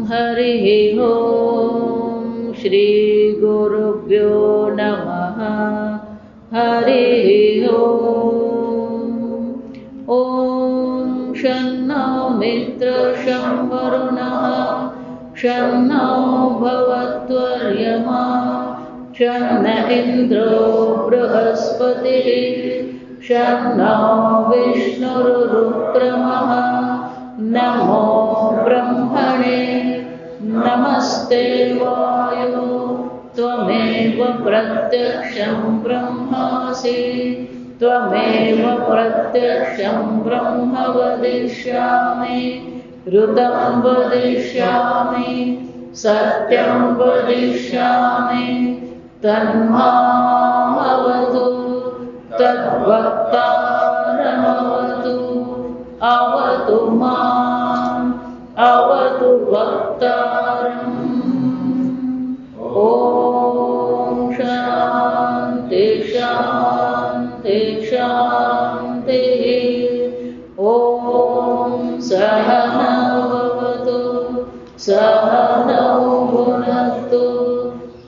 हरिः ओं श्री गुरुभ्यो नमः। हरिः ओं शन्नो मित्रः शं वरुणः शन्नो भवत्वर्यमा शन्न इन्द्रो बृहस्पतिः शन्नो विष्णुरुक्रमः। नमो ब्रह्मणे नमस्ते वायो त्वमेव प्रत्यक्षं ब्रह्मासि त्वमेव प्रत्यक्षं ब्रह्म वदिष्यामि ऋतं वदिष्यामि सत्यं वदिष्यामि तन्मामवतु तद्वक्तारमवतु अवतु माम् अवतु वक्तारम्। ॐ शान्ति शान्ति शान्तिः। ॐ सहनाववतु सहनौ भुनक्तु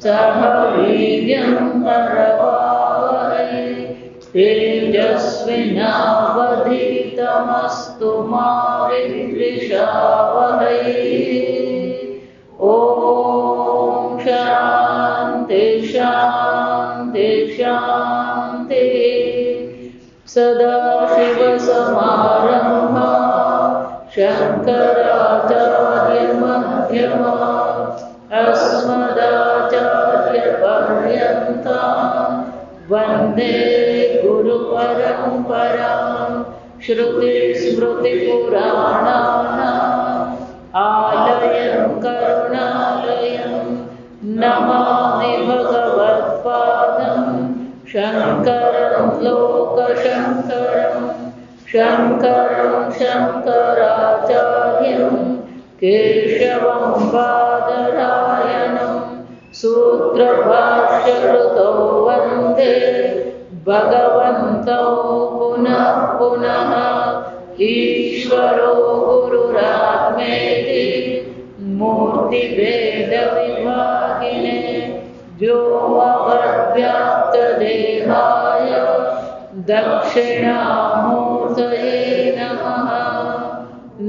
सह वीर्यं करवावहै तेजस्विनावधीतमस्तु मा विद्विषावहै। ॐ शान्ति शान्ति शान्तिः। सदाशिवसमारम्भा शङ्कराचार्यमध्यमा अस्मदाचार्यपर्यन्तां वन्दे गुरुपरम्परां। श्रुतिस्मृतिपुराणानाम् आलयं करुणालयं नमामि भगवत्पादं शङ्करं लोकशङ्करं शङ्करं शङ्कराचार्यं केशवं बादरायणं सूत्रभाष्यकृतौ वन्दे भगवन्तौ पुनः पुनः। ईश्वरो गुरुरात्मेति मूर्तिभेदविभागिने व्योमवद्व्याप्तदेहाय दक्षिणामूर्तये नमः।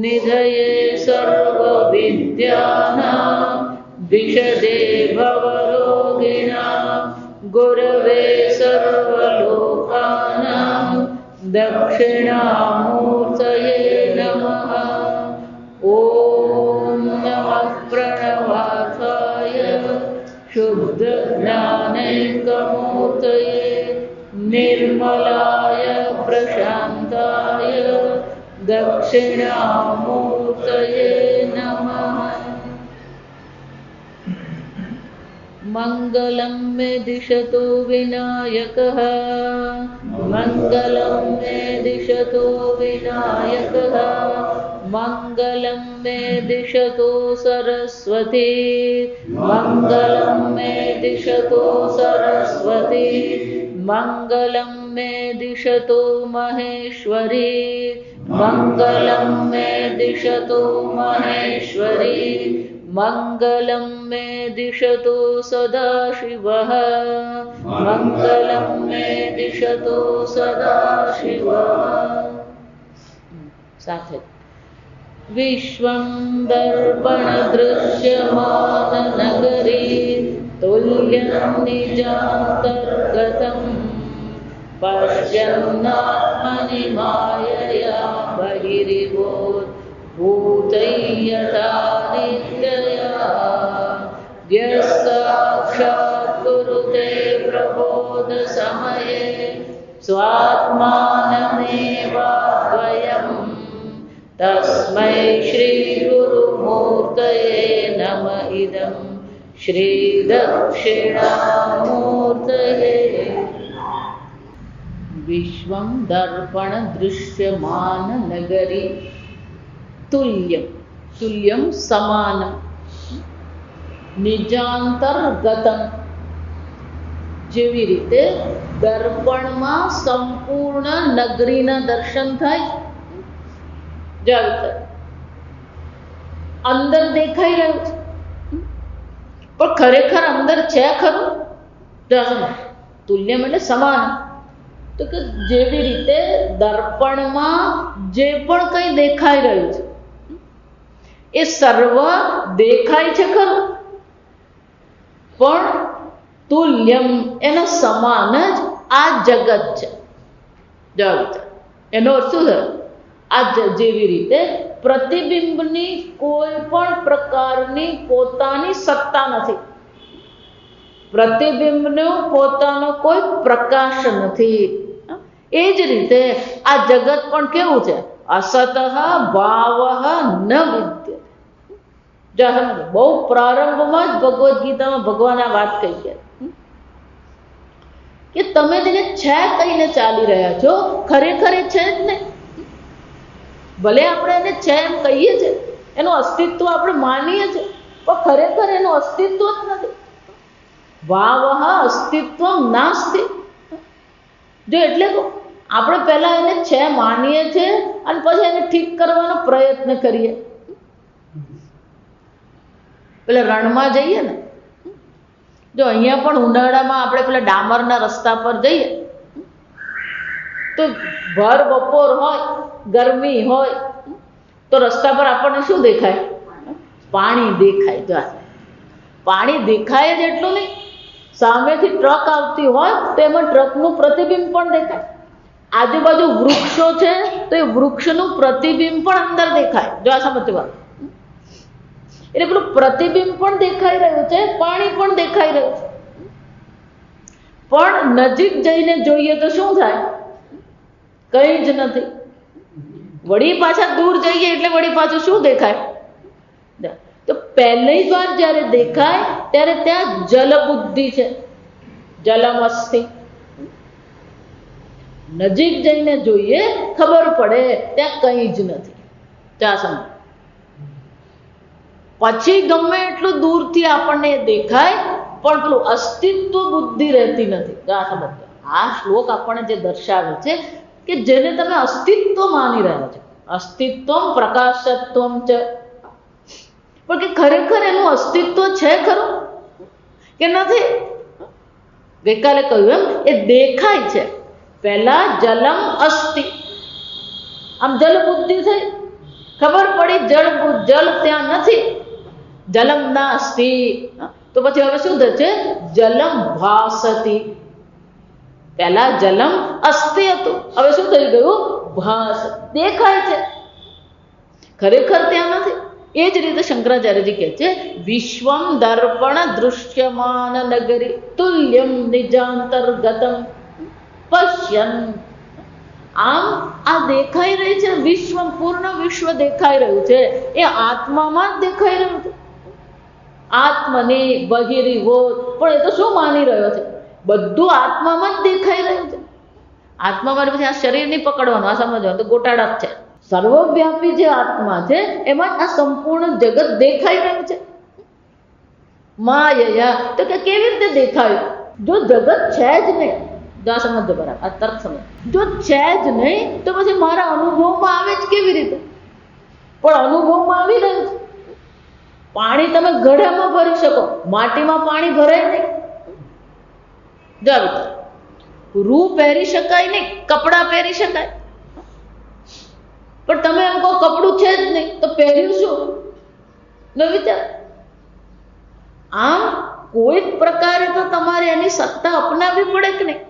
निधये सर्वविद्यानां विशदे भवरोगिणां गुरवे सर्वलोकानां दक्षिणामूर्तये नमः। ॐ नमः प्रणवार्थाय शुद्धज्ञानैकमूर्तये निर्मलाय प्रशान्ताय दक्षिणामूर्तये नमः। मङ्गलं मे दिशतु विनायकः मङ्गलं मे दिशतु विनायकः मङ्गलं मे दिशतु सरस्वती मङ्गलं मे दिशतु सरस्वती मङ्गलं मे दिशतु महेश्वरी मङ्गलं मे दिशतु महेश्वरी मङ्गलं मे दिशतु सदाशिवः मङ्गलं मे दिशतु सदाशिवः। साथ विश्वं दर्पणदृश्यमाननगरी तुल्यं निजान्तर्गतं पश्यन्नात्मनि मायया बहिरिवोद्भूतैः यथा निद्रया यस्साक्षात् कुरुते प्रबोधसमये स्वात्मानमेवाद्वयम् तस्मै श्रीगुरुमूर्तये नम इदं श्रीदक्षिणामूर्तये। विश्वं दर्पणदृश्यमाननगरी तुल्यं तुल्यं समानं નિજાંતર્ગતમ જેવી રીતે દર્પણમાં સંપૂર્ણ નગરીના દર્શન થાય. અંદર દેખાઈ રહ્યું છે, પણ ખરેખર અંદર છે ખરું? તુલ્યમ એટલે સમાન. તો કે જેવી રીતે દર્પણમાં જે પણ કંઈ દેખાઈ રહ્યું છે એ સર્વ દેખાય છે ખરું, પણ તુલ્યમ એના સમાન જ આ જગત છે. એનો અર્થ શું થયો? આ જેવી રીતે પ્રતિબિંબની કોઈ પણ પ્રકારની પોતાની સત્તા નથી, પ્રતિબિંબનો પોતાનો કોઈ પ્રકાશ નથી, એ જ રીતે આ જગત પણ કેવું છે? અસતઃ ભાવ ન વિદ્યતે. બહુ પ્રારંભમાં જ ભગવદ્ ગીતામાં ભગવાન આ વાત કહી ગયા કે તમે જેને છે કહીને ચાલી રહ્યા છો, ખરેખર એ છે જ નહીં. ભલે આપણે એને છે એમ કહીએ છીએ, એનું અસ્તિત્વ આપણે માનીએ છીએ, પણ ખરેખર એનું અસ્તિત્વ જ નથી. ભાવ અસ્તિત્વ નાસ્તિ. જો એટલે આપણે પહેલા એને છે માનીએ છીએ અને પછી એને ઠીક કરવાનો પ્રયત્ન કરીએ. પેલા રણમાં જઈએ ને, જો અહીંયા પણ ઉનાળામાં આપણે પેલા ડામરના રસ્તા પર જઈએ તો ભર બપોર હોય, ગરમી હોય, તો રસ્તા પર આપણને શું દેખાય? પાણી દેખાય. જો પાણી દેખાય જ એટલું નહીં, સામેથી ટ્રક આવતી હોય તો એમાં ટ્રકનું પ્રતિબિંબ પણ દેખાય. આજુબાજુ વૃક્ષો છે તો એ વૃક્ષનું પ્રતિબિંબ પણ અંદર દેખાય. જો આ સમજતી વાત. એટલે પેલું પ્રતિબિંબ પણ દેખાઈ રહ્યું છે, પાણી પણ દેખાઈ રહ્યું છે, પણ નજીક જઈને જોઈએ તો શું થાય? કંઈ જ નથી. વળી પાછા દૂર જઈએ એટલે વળી પાછું શું દેખાય? તો પહેલી વાર જ્યારે દેખાય ત્યારે ત્યાં જલ બુદ્ધિ છે, જલમસ્તિ. નજીક જઈને જોઈએ ખબર પડે ત્યાં કંઈ જ નથી. ત્યાં સમજ. પછી ગમે એટલું દૂરથી આપણને દેખાય પણ પેલું અસ્તિત્વ બુદ્ધિ રહેતી નથી. આ સમજ. આ શ્લોક આપણને જે દર્શાવે છે કે જેને તમે અસ્તિત્વ માની રહ્યા છો, અસ્તિત્વમ પ્રકાશત્વમ છે, પણ કે ખરેખર એનું અસ્તિત્વ છે ખરું કે નથી? ગઈકાલે કહ્યું એમ એ દેખાય છે. પહેલા જલમ અસ્તિ, આમ જલ બુદ્ધિ થઈ, ખબર પડી જલ ત્યાં નથી, જલમ નાસ્તિ. તો પછી હવે શું થશે? જલમ ભાસતી. પહેલા જલમ અસ્તિ હતું, હવે શું થઈ ગયું? ભાસ, દેખાય છે, ખરેખર ત્યાં નથી. એ જ રીતે શંકરાચાર્યજી કહે છે વિશ્વમ દર્પણ દૃશ્યમાન નગરી તુલ્યમ નિજાંતર્ગતમ પશ્યન. આમ આ દેખાઈ રહી છે વિશ્વ, પૂર્ણ વિશ્વ દેખાઈ રહ્યું છે, એ આત્મામાં જ દેખાઈ રહ્યું છે. આત્મની બહિરીવોત. પણ એ તો શું માની રહ્યો છે? બધું આત્મામાં જ દેખાઈ રહ્યું છે. આત્મામાં પછી આ શરીર નહીં પકડવાનું, આ સમજવાનું, તો ગોટાળા જ છે. સર્વવ્યાપી જે આત્મા છે એમાં આ સંપૂર્ણ જગત દેખાઈ રહ્યું છે. માયયા. તો કે કેવી રીતે દેખાયું? જો જગત છે જ નહીં, જો સમજો બરાબર, આ તર્ક સમજ. જો છે જ નહીં તો પછી મારા અનુભવમાં આવે જ કેવી રીતે? પણ અનુભવમાં આવી રહ્યું છે. પાણી તમે ઘડામાં ભરી શકો, માટીમાં પાણી ભરાય નહીં. જો રૂ પહેરી શકાય નહીં, કપડાં પહેરી શકાય, પણ તમે એમ કહો કપડું છે જ નહીં તો પહેર્યું શું? ન વિચાર. આમ કોઈ પ્રકારે તો તમારે એની સત્તા અપનાવવી પડે કે નહીં?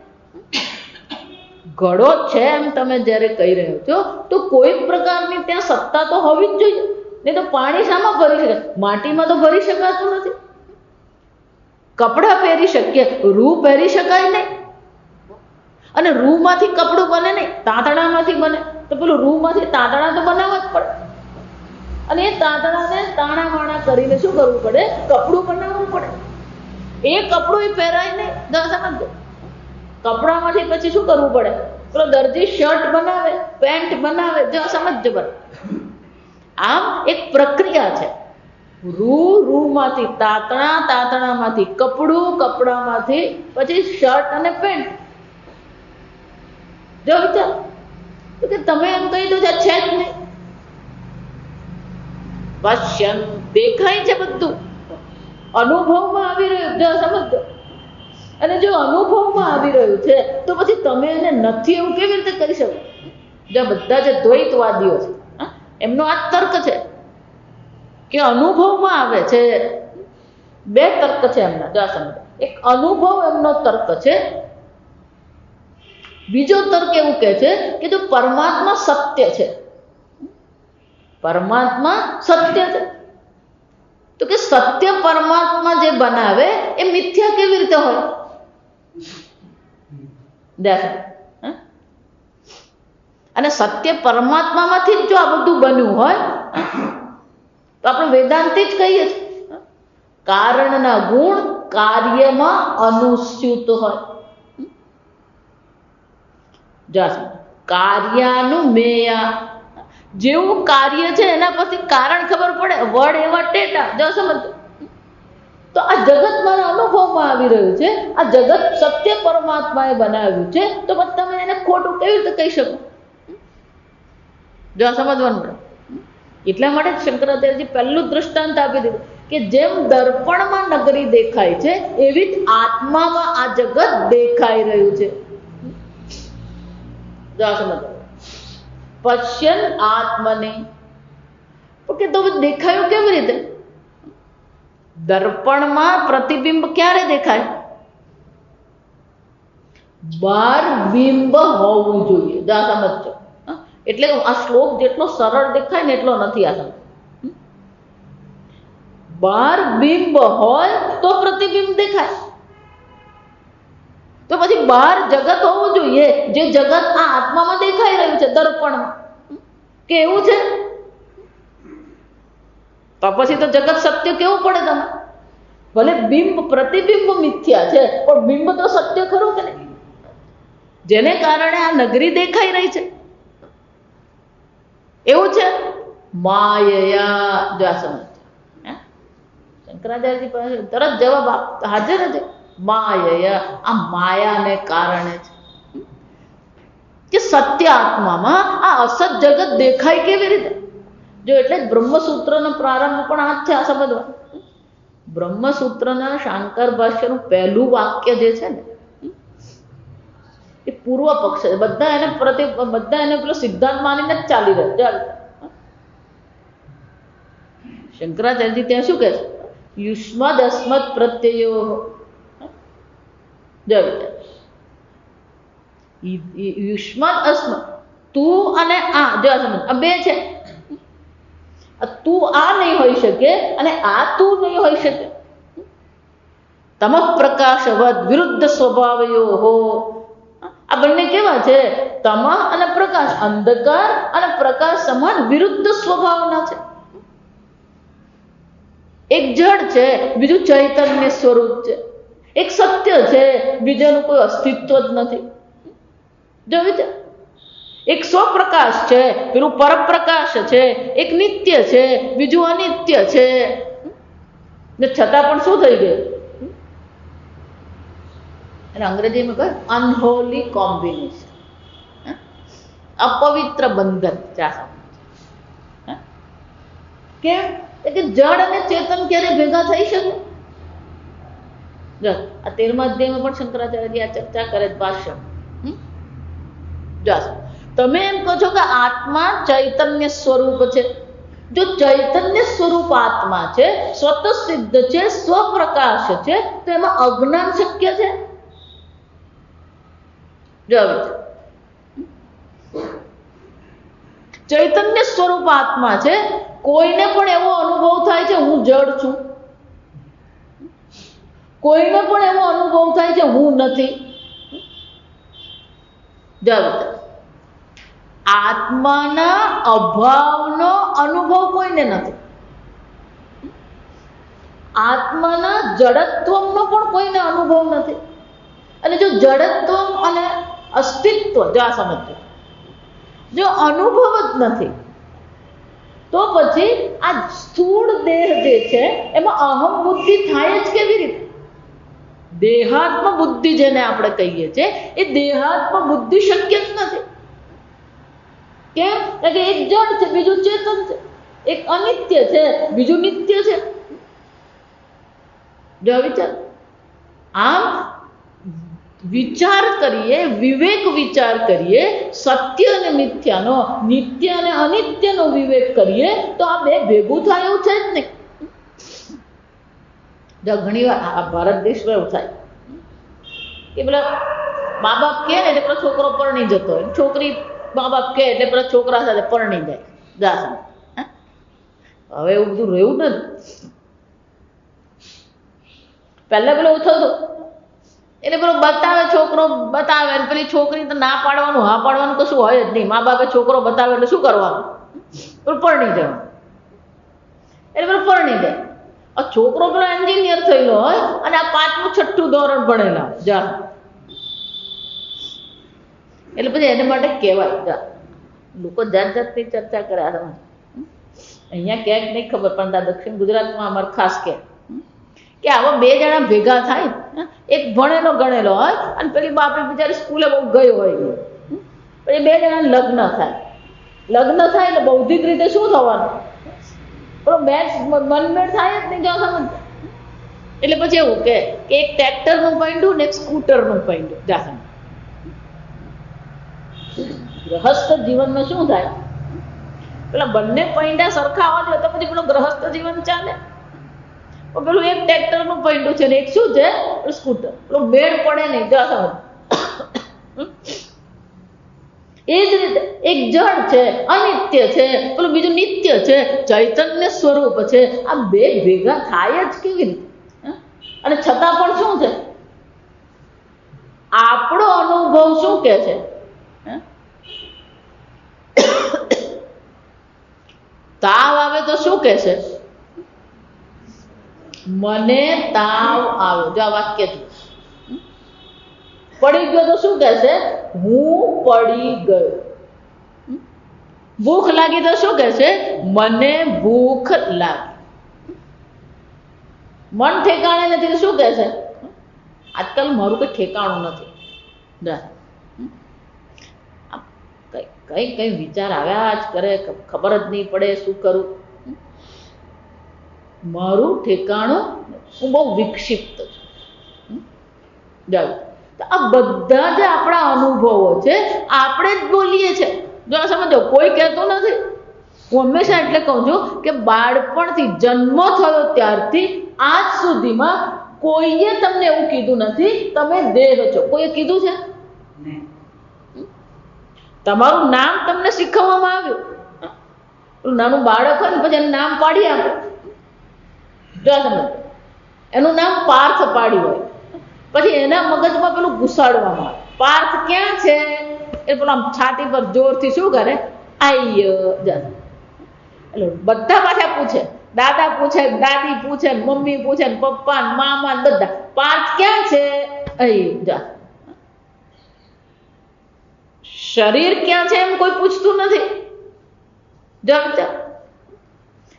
ઘડો છે એમ તમે જ્યારે કહી રહ્યો છો તો કોઈ પ્રકારની ત્યાં સત્તા તો હોવી જ જોઈએ, નહીં તો પાણી શામાં ભરી શકાય? માટીમાં તો ભરી શકાતું નથી. કપડાં પહેરી શકીએ, રૂ પહેરી શકાય નહીં, અને રૂમાંથી કપડું બને નહીં, તાંતણામાંથી બને. તો પેલું રૂમાંથી તાંતણા તો બનાવવા જ પડે, અને એ તાંતણાને તાણા માણા કરીને શું કરવું પડે? કપડું બનાવવું પડે. એ કપડું એ પહેરાય નહીં. સમજો, કપડામાંથી પછી શું કરવું પડે? પેલો દરજી શર્ટ બનાવે, પેન્ટ બનાવે. જો સમજો બરાબર. આમ એક પ્રક્રિયા છે. રૂમાંથી તાંતણા, તાંતણામાંથી કપડું, કપડામાંથી પછી શર્ટ અને પેન્ટ. જો વિચાર, તો કે તમે એમ કહી દો છે જ નહીં. પશ્યન દેખાય છે બધું, અનુભવમાં આવી રહ્યું, જો સમજો. અને જો અનુભવમાં આવી રહ્યું છે તો પછી તમે એને નથી એવું કેવી રીતે કરી શકો? જો બધા જે દ્વૈતવાદીઓ છે એમનો આ તર્ક છે કે અનુભવમાં આવે છે. બે તર્ક છે એમના, જો સમજો. એક અનુભવ એમનો તર્ક છે, બીજો તર્ક એવું કહે છે કે જો પરમાત્મા સત્ય છે, પરમાત્મા સત્ય છે, તો કે સત્ય પરમાત્મા જે બનાવે એ મિથ્યા કેવી રીતે હોય? અને સત્ય પરમાત્મામાંથી જ જો આ બધું બન્યું હોય તો આપણે વેદાંતિ જ કહીએ છીએ, કારણના ગુણ કાર્યમાં અનુસ્યુત હોય. કાર્યાનુમેયા, જેવું કાર્ય છે એના પછી કારણ ખબર પડે, વડ એવા ટેટા. જો સમજો, તો આ જગત મારા અનુભવમાં આવી રહ્યું છે, આ જગત સત્ય પરમાત્માએ બનાવ્યું છે, તો પછી તમે એને ખોટું કેવી રીતે કહી શકો? જો સમજવાનું પડે. એટલા માટે શંકરાચાર્યજી પહેલું દ્રષ્ટાંત આપી દીધું કે જેમ દર્પણમાં નગરી દેખાય છે એવી જ આત્મામાં આ જગત દેખાઈ રહ્યું છે. જો સમજ, પશ્યન આત્મને, કે તો દેખાયું કેવી રીતે? દર્પણમાં પ્રતિબિંબ ક્યારે દેખાય? બાર બિંબ હોવું જોઈએ. જો સમજો, એટલે આ શ્લોક જેટલો સરળ દેખાય ને એટલો નથી. આ સમજ, બાર બિંબ હોય તો પ્રતિબિંબ દેખાય. તો પછી બહાર જગત હોવું જોઈએ, જે જગત આ આત્મામાં દેખાઈ રહ્યું છે દર્પણમાં. કેવું છે? તો પછી તો જગત સત્ય કેવું પડે તમે? ભલે બિંબ પ્રતિબિંબ મિથ્યા છે પણ બિંબ તો સત્ય ખરું કે નહીં? જેને કારણે આ નગરી દેખાઈ રહી છે એવું છે. માયયા, જો સમજ, શંકરાચાર્યજી પાસે તરત જવાબ હાજર છે. માયયા, આ માયાને કારણે છે કે સત્ય આત્મામાં આ અસત જગત દેખાય કેવી રીતે? જો એટલે જ બ્રહ્મસૂત્રનો પ્રારંભ પણ આ જ છે. આ સમજવા, બ્રહ્મસૂત્રના શાંકર ભાષ્યનું પહેલું વાક્ય જે છે ને એ પૂર્વ પક્ષ છે. બધા એને પેલો સિદ્ધાંત માનીને જ ચાલી રહ્યા. શંકરાચાર્યજી ત્યાં શું કહે છે? યુષ્મદ અસ્મદ પ્રત્યયો. યુષ્મદ અસ્મદ, તું અને આ, જો સમજ, આ બે છે. તું આ નહીં હોઈ શકે અને આ તું નહીં હોઈ શકે. તમ પ્રકાશવદ વિરુદ્ધ સ્વભાવયો હો. આ બંને કેવા છે? તમ અને પ્રકાશ, અંધકાર અને પ્રકાશ સમાન વિરુદ્ધ સ્વભાવના છે. એક જડ છે, બીજું ચૈતન્ય સ્વરૂપ છે. એક સત્ય છે, બીજાનું કોઈ અસ્તિત્વ જ નથી. જોયું છે? એક સ્વપ્રકાશ છે, પેલું પરપ્રકાશ છે. એક નિત્ય છે, બીજું અનિત્ય છે. ને છતાં પણ શું થઈ ગયું? અને અંગ્રેજીમાં કહે અનહોલી કોમ્બિનેશન, અપવિત્ર બંધન. કેમ? કે જડ અને ચેતન ક્યારે ભેગા થઈ શકે? આ 13મા અધ્યાયમાં પણ શંકરાચાર્યજી આ ચર્ચા કરે ભાષ્ય. તમે એમ કહો છો કે આત્મા ચૈતન્ય સ્વરૂપ છે. જો ચૈતન્ય સ્વરૂપ આત્મા છે, સ્વતઃ સિદ્ધ છે, સ્વપ્રકાશ છે, તો એમાં અજ્ઞાન શક્ય છે? ચૈતન્ય સ્વરૂપ આત્મા છે, કોઈને પણ એવો અનુભવ થાય છે હું જડ છું, કોઈને પણ એવો અનુભવ થાય છે હું નથી. આત્માના અભાવનો અનુભવ કોઈને નથી. આત્માના જડત્વનો પણ કોઈને અનુભવ નથી. અને જો જડત્વ અને અસ્તિત્વ, જો આ સમજો, જો અનુભવ જ નથી તો પછી આ સ્થૂળ દેહ જે છે એમાં અહમ બુદ્ધિ થાય જ કેવી રીતે? દેહાત્મ બુદ્ધિ જેને આપણે કહીએ છીએ એ દેહાત્મ બુદ્ધિ શક્ય જ નથી. કેમ? કે એક જડ છે, બીજું ચેતન છે. એક અનિત્ય છે, બીજું નિત્ય છે. જો વિચાર, આમ વિચાર કરીએ, વિવેક વિચાર કરીએ, સત્ય અને મિથ્યાનો, નિત્ય અને અનિત્યનો વિવેક કરીએ તો આ બે ભેગું થાય એવું છે જ નહીં. જો ઘણી વાર આ ભારત દેશમાં એવું થાય કે પેલા મા બાપ કહે ને એટલે પેલો છોકરો પરણી જતો હોય, છોકરી મા બાપ કહે એટલે પેલા છોકરા સાથે પરણી જાય. હવે એવું બધું રહ્યું નથી. પહેલા પેલો થતું એટલે પેલો બતાવે, છોકરો બતાવે, પેલી છોકરી તો ના પાડવાનું, હા પાડવાનું કશું હોય જ નહીં. મા બાપે છોકરો બતાવે એટલે શું કરવાનું? પેલું પરણી જવાનું. એટલે પેલું પરણી જાય. છોકરો પેલો એન્જિનિયર થયેલો હોય અને આ 5મું 6ઠું ધોરણ ભણેલા જા, એટલે પછી એને માટે કહેવાય જા. લોકો જાત જાતની ચર્ચા કરે. અહીંયા ક્યાંક નહીં ખબર, પણ દક્ષિણ ગુજરાતમાં અમારે ખાસ કે આવા બે જણા ભેગા થાય, એક ભણેલો ગણેલો હોય અને પેલી બાપડી બિચારી સ્કૂલે બહુ ગઈ હોય, પછી બે જણા લગ્ન થાય. લગ્ન થાય એટલે બૌદ્ધિક રીતે શું થવાનું? મેચ મનમેળ થાય જ નહીં. જો સમજ. એટલે પછી એવું કે એક ટ્રેક્ટરનું પૈંડું ને એક સ્કૂટરનું પૈંડું. જા સમજ. ગ્રહસ્થ જીવનમાં શું થાય? પેલા બંને પૈંડા સરખા હોવા જોઈએ તો પછી પેલું ગ્રહસ્થ જીવન ચાલે. પેલું એક ટ્રેક્ટરનું પૈંડું છે ને એક શું છે? સ્કૂટર. પેલું મેળ પડે નહીં. જા સમજ. એ જ રીતે એક જળ છે, અનિત્ય છે, પેલું બીજું નિત્ય છે, ચૈતન્ય સ્વરૂપ છે. આ બે ભેગા થાય જ કેવી રીતે? અને છતાં પણ શું છે? આપણો અનુભવ શું કે છે? તાવ આવે તો શું કે છે? મને તાવ આવ્યો. જો આ વાક્ય છે. પડી ગયો તો શું કહેશે? હું પડી ગયો. ભૂખ લાગી તો શું કહેશે? મને ભૂખ લાગી. મન ઠેકાણે નથી તો શું કહેશે? આજકાલ મારું કઈ ઠેકાણું નથી. કઈ કઈ વિચાર આવ્યા જ કરે, ખબર જ નહીં પડે શું કરું. મારું ઠેકાણું, હું બહુ વિક્ષિપ્ત છું. આ બધા જે આપણા અનુભવો છે આપણે જ બોલીએ છીએ. જો સમજો, કોઈ કહેતું નથી. હું હંમેશા એટલે કહું છું કે બાળપણથી જન્મ થયો ત્યારથી આજ સુધીમાં કોઈએ તમને એવું કીધું નથી તમે દેહ છો. કોઈએ કીધું છે? તમારું નામ તમને શીખવવામાં આવ્યું. નાનું બાળક હોય ને પછી એનું નામ પાડી આપે. જો સમજો, એનું નામ પાર્થ પાડ્યું હોય, પછી એના મગજમાં પેલું ઘુસાડવામાં આવે. પાર્થ ક્યાં છે? એ પેલા છાતી પર જોરથી શું કરે? આઈ. એટલે બધા પાછા પૂછે, દાદા પૂછે, દાદી પૂછે, મમ્મી પૂછે, પપ્પા, મામા, બધા પાર્થ ક્યાં છે? આઈ જા. શરીર ક્યાં છે એમ કોઈ પૂછતું નથી. જો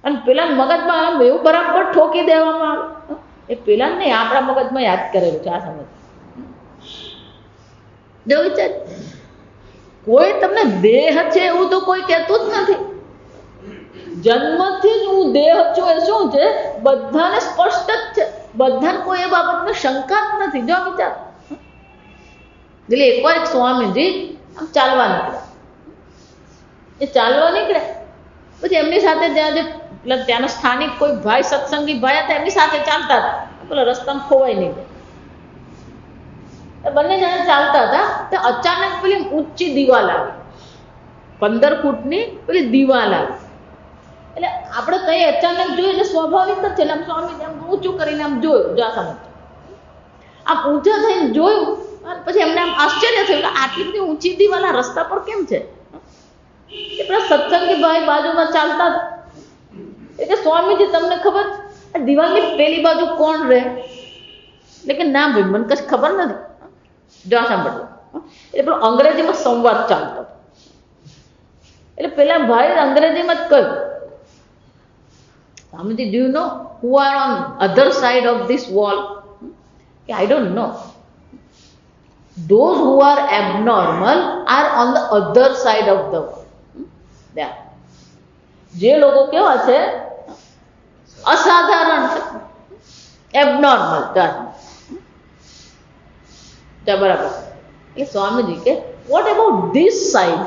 અને પેલા મગજમાં એવું બરાબર ઠોકી દેવામાં આવે. એ પેલા નહીં, આપણા મગજમાં યાદ કરેલું છે. આ સમજ. જો વિચાર, કોઈ તમને દેહ છે એવું તો કોઈ કહેતું જ નથી. જન્મથી જ હું દેહ છું એ શું છે? બધાને સ્પષ્ટ જ છે. બધાને કોઈ એ બાબતમાં શંકા જ નથી. જો વિચાર, એટલે એકવાર એક સ્વામીજી આમ ચાલવા નીકળ્યા. એ ચાલવા નીકળ્યા પછી એમની સાથે ત્યાં જે ત્યાંના સ્થાનિક કોઈ ભાઈ, સત્સંગી ભાઈ હતા, એમની સાથે ચાલતા હતા. પેલા રસ્તામાં ખોવાઈ નહીં જાય. બંને જણા ચાલતા હતા તો અચાનક પેલી ઊંચી દિવાલ આવી, 15 ફૂટની પેલી દિવાલ આવી. એટલે આપણે કઈ અચાનક જોયું એટલે સ્વાભાવિક જ છે. આમ સ્વામી આમ ઊંચું કરીને આમ જોયું. જા સમજ. આમ ઊંચા થઈને જોયું પછી એમને આમ આશ્ચર્ય થયું કે આટલી બધી ઊંચી દિવાલ આ રસ્તા પર કેમ છે? એ પેલા સત્સંગી ભાઈ બાજુમાં ચાલતા હતા. એટલે સ્વામીજી તમને ખબર આ દિવાલની પેલી બાજુ કોણ રહે? એટલે કે ના ભાઈ, મને કશું ખબર નથી. જો સાંભળો, એટલે પેલો અંગ્રેજીમાં સંવાદ ચાલતો. એટલે પેલા ભાઈ અંગ્રેજીમાં જ કહ્યું, Swamiji, do you know who are on other side of this wall? I don't know. Those who are abnormal are on the other side of the wall. Yeah. જે લોકો કેવા છે, અસાધારણ છે, એબનોર્મલ. બરાબર. એટલે સ્વામીજી કે what about this side?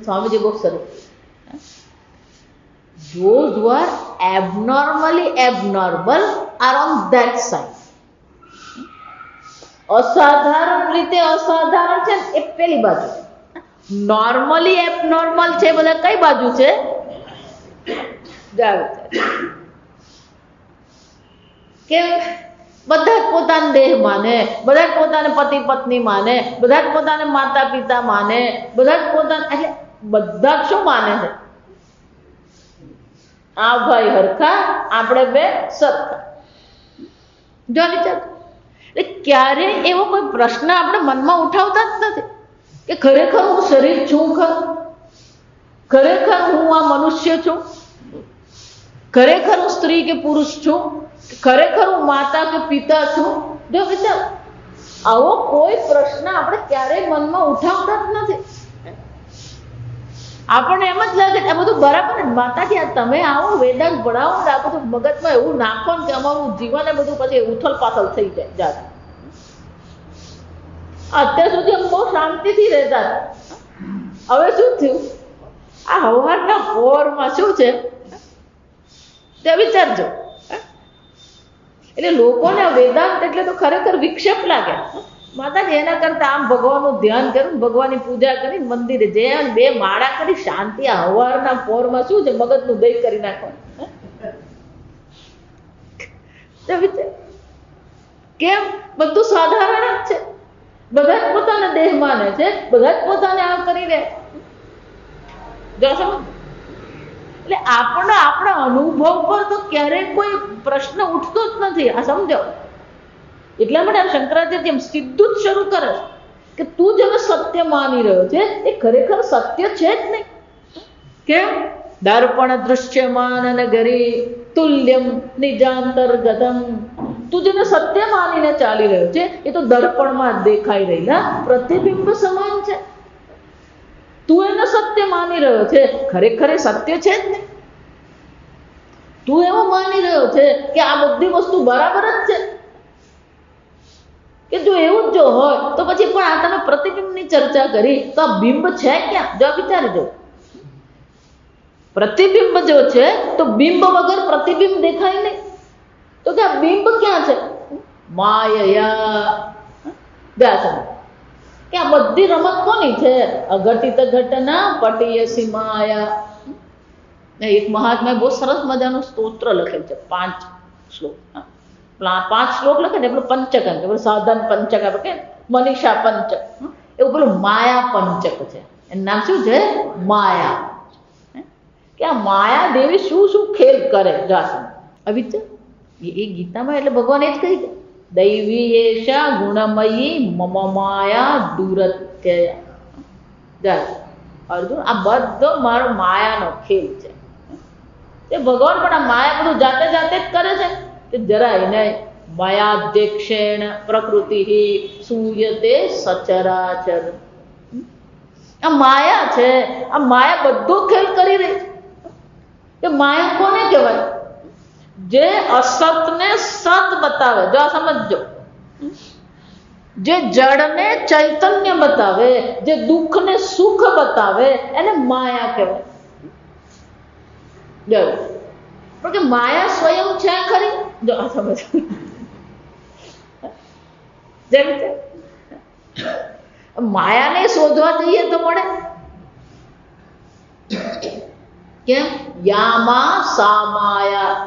Swamiji બહુ સરસ, those who are abnormally abnormal are on that side. અસાધારણ રીતે અસાધારણ છે એ પેલી બાજુ, નોર્મલી એબનોર્મલ છે બધા કઈ બાજુ છે? કે બધા જ પોતાના દેહ માને, બધા જ પોતાને પતિ પત્ની માને, બધા જ પોતાને માતા પિતા માને, બધા જ પોતાના, એટલે બધા જ શું માને છે? આ ભાઈ હરખા, આપણે બે સરખા. જો વિચાર, એટલે ક્યારેય એવો કોઈ પ્રશ્ન આપણે મનમાં ઉઠાવતા જ નથી કે ખરેખર હું શરીર છું, ખરેખર હું આ મનુષ્ય છું, ખરેખર હું સ્ત્રી કે પુરુષ છું, ખરેખર હું માતા કે પિતા છું. જો વિચાર, આવો કોઈ પ્રશ્ન આપણે ક્યારેય મનમાં ઉઠાવતા જ નથી. આપણને એમ જ લાગે કે આ બધું બરાબર ને, માતાજી આ તમે આવો વેદાંત ભણાવો ને આ બધું મગજમાં એવું નાખો ને કે અમારું જીવન એ બધું પછી ઉથલ પાથલ થઈ જાય. અત્યાર સુધી અમે બહુ શાંતિથી રહેતા હતા, હવે શું થયું? આ હવારના પોરમાં શું છે તે વિચારજો. એટલે લોકોને વેદાંત એટલે તો ખરેખર વિક્ષેપ લાગે. માતાજી એના કરતા આમ ભગવાનનું ધ્યાન કર્યું, ભગવાનની પૂજા કરી, મંદિરે જયા, બે માળા કરી, શાંતિ. આ હવારના પોરમાં શું છે? મગજનું દહીં કરી નાખવાનું. કેમ? બધું સાધારણ જ છે, બધા જ પોતાના દેહ માને છે, બધા જ પોતાને આ કરી રહે. એટલે આપણા અનુભવ પર તો ક્યારેય કોઈ પ્રશ્ન ઉઠતો જ નથી. આ સમજો. એટલા માટે આ શંકરાચાર્ય એમ સીધું જ શરૂ કરે કે તું જેને સત્ય માની રહ્યો છે એ ખરેખર સત્ય છે જ નહીં. કેમ? દર્પણ દૃશ્યમાન નગરી તુલ્યમ નિજાંતર્ગતમ. તું જેને સત્ય માનીને ચાલી રહ્યો છે એ તો દર્પણમાં દેખાઈ રહેલા પ્રતિબિંબ સમાન છે. તું એને સત્ય માની રહ્યો છે, ખરેખર એ સત્ય છે જ નહીં. તું એવો માની રહ્યો છે કે આ બધી વસ્તુ બરાબર જ છે, કે જો એવું જ જો હોય તો પછી પણ આ તમે પ્રતિબિંબની ચર્ચા કરી તો આ બિંબ છે ક્યાં? જો વિચારી દો. પ્રતિબિંબ જો છે તો બિંબ વગર પ્રતિબિંબ દેખાય નહીં, તો કે આ બિંબ ક્યાં છે? માયા. કે આ બધી રમત કોની છે? અઘટિત ઘટના પટીયસી માયા. એક મહાત્માએ બહુ સરસ મજાનું સ્તોત્ર લખેલું છે, 5 શ્લોક. 5 શ્લોક લખે ને પેલું પંચક, પેલું સાધન પંચક, આપણે કે મનીષા પંચક, એવું પેલું માયા પંચક છે. એનું નામ શું છે? માયા. કે આ માયા દેવી શું શું ખેલ કરે. અવિચાર એ ગીતામાં એટલે ભગવાન એ જ કહી ગયા, દૈવી એશા ગુણમયી મમ માયા દુરત્યય. અર્જુન, આ બધો મારો માયાનો ખેલ છે. એ ભગવાન પણ આ માયા બધું જાતે જાતે જ કરે છે કે જરાય નહીં. માયાધ્યક્ષેણ પ્રકૃતિ સૂયતે સચરાચર. આ માયા છે, આ માયા બધો ખેલ કરી રહી છે. કે માયા કોને કહેવાય? જે અસતને સત બતાવે. જો આ સમજો. જે જડને ચૈતન્ય બતાવે, જે દુઃખને સુખ બતાવે, એને માયા કહેવાય. પણ કે માયા સ્વયં છે ખરી? જો આ સમજ. જેમ કે માયાને શોધવા જઈએ તો મળે. કેમ? યામા સા માયા.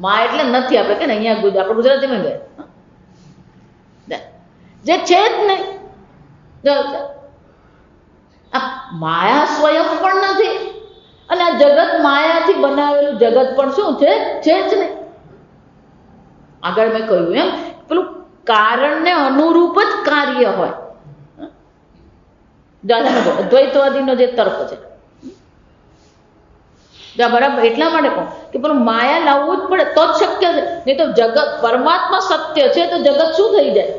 મા એટલે નથી, આપણે કે ને અહીંયા આપણે ગુજરાતીમાં ગયા જે છે જ નહીં. આ માયા સ્વયં પણ નથી, અને આ જગત માયાથી બનાવેલું જગત પણ શું છે? છે જ નહીં. આગળ મેં કહ્યું એમ પેલું કારણને અનુરૂપ જ કાર્ય હોય. દ્વૈતવાદીનો જે તર્ક છે, બરાબર. એટલા માટે કહું કે પેલું માયા લાવવું જ પડે તો જ શક્ય છે. નહીં તો જગત, પરમાત્મા સત્ય છે તો જગત શું થઈ જાય?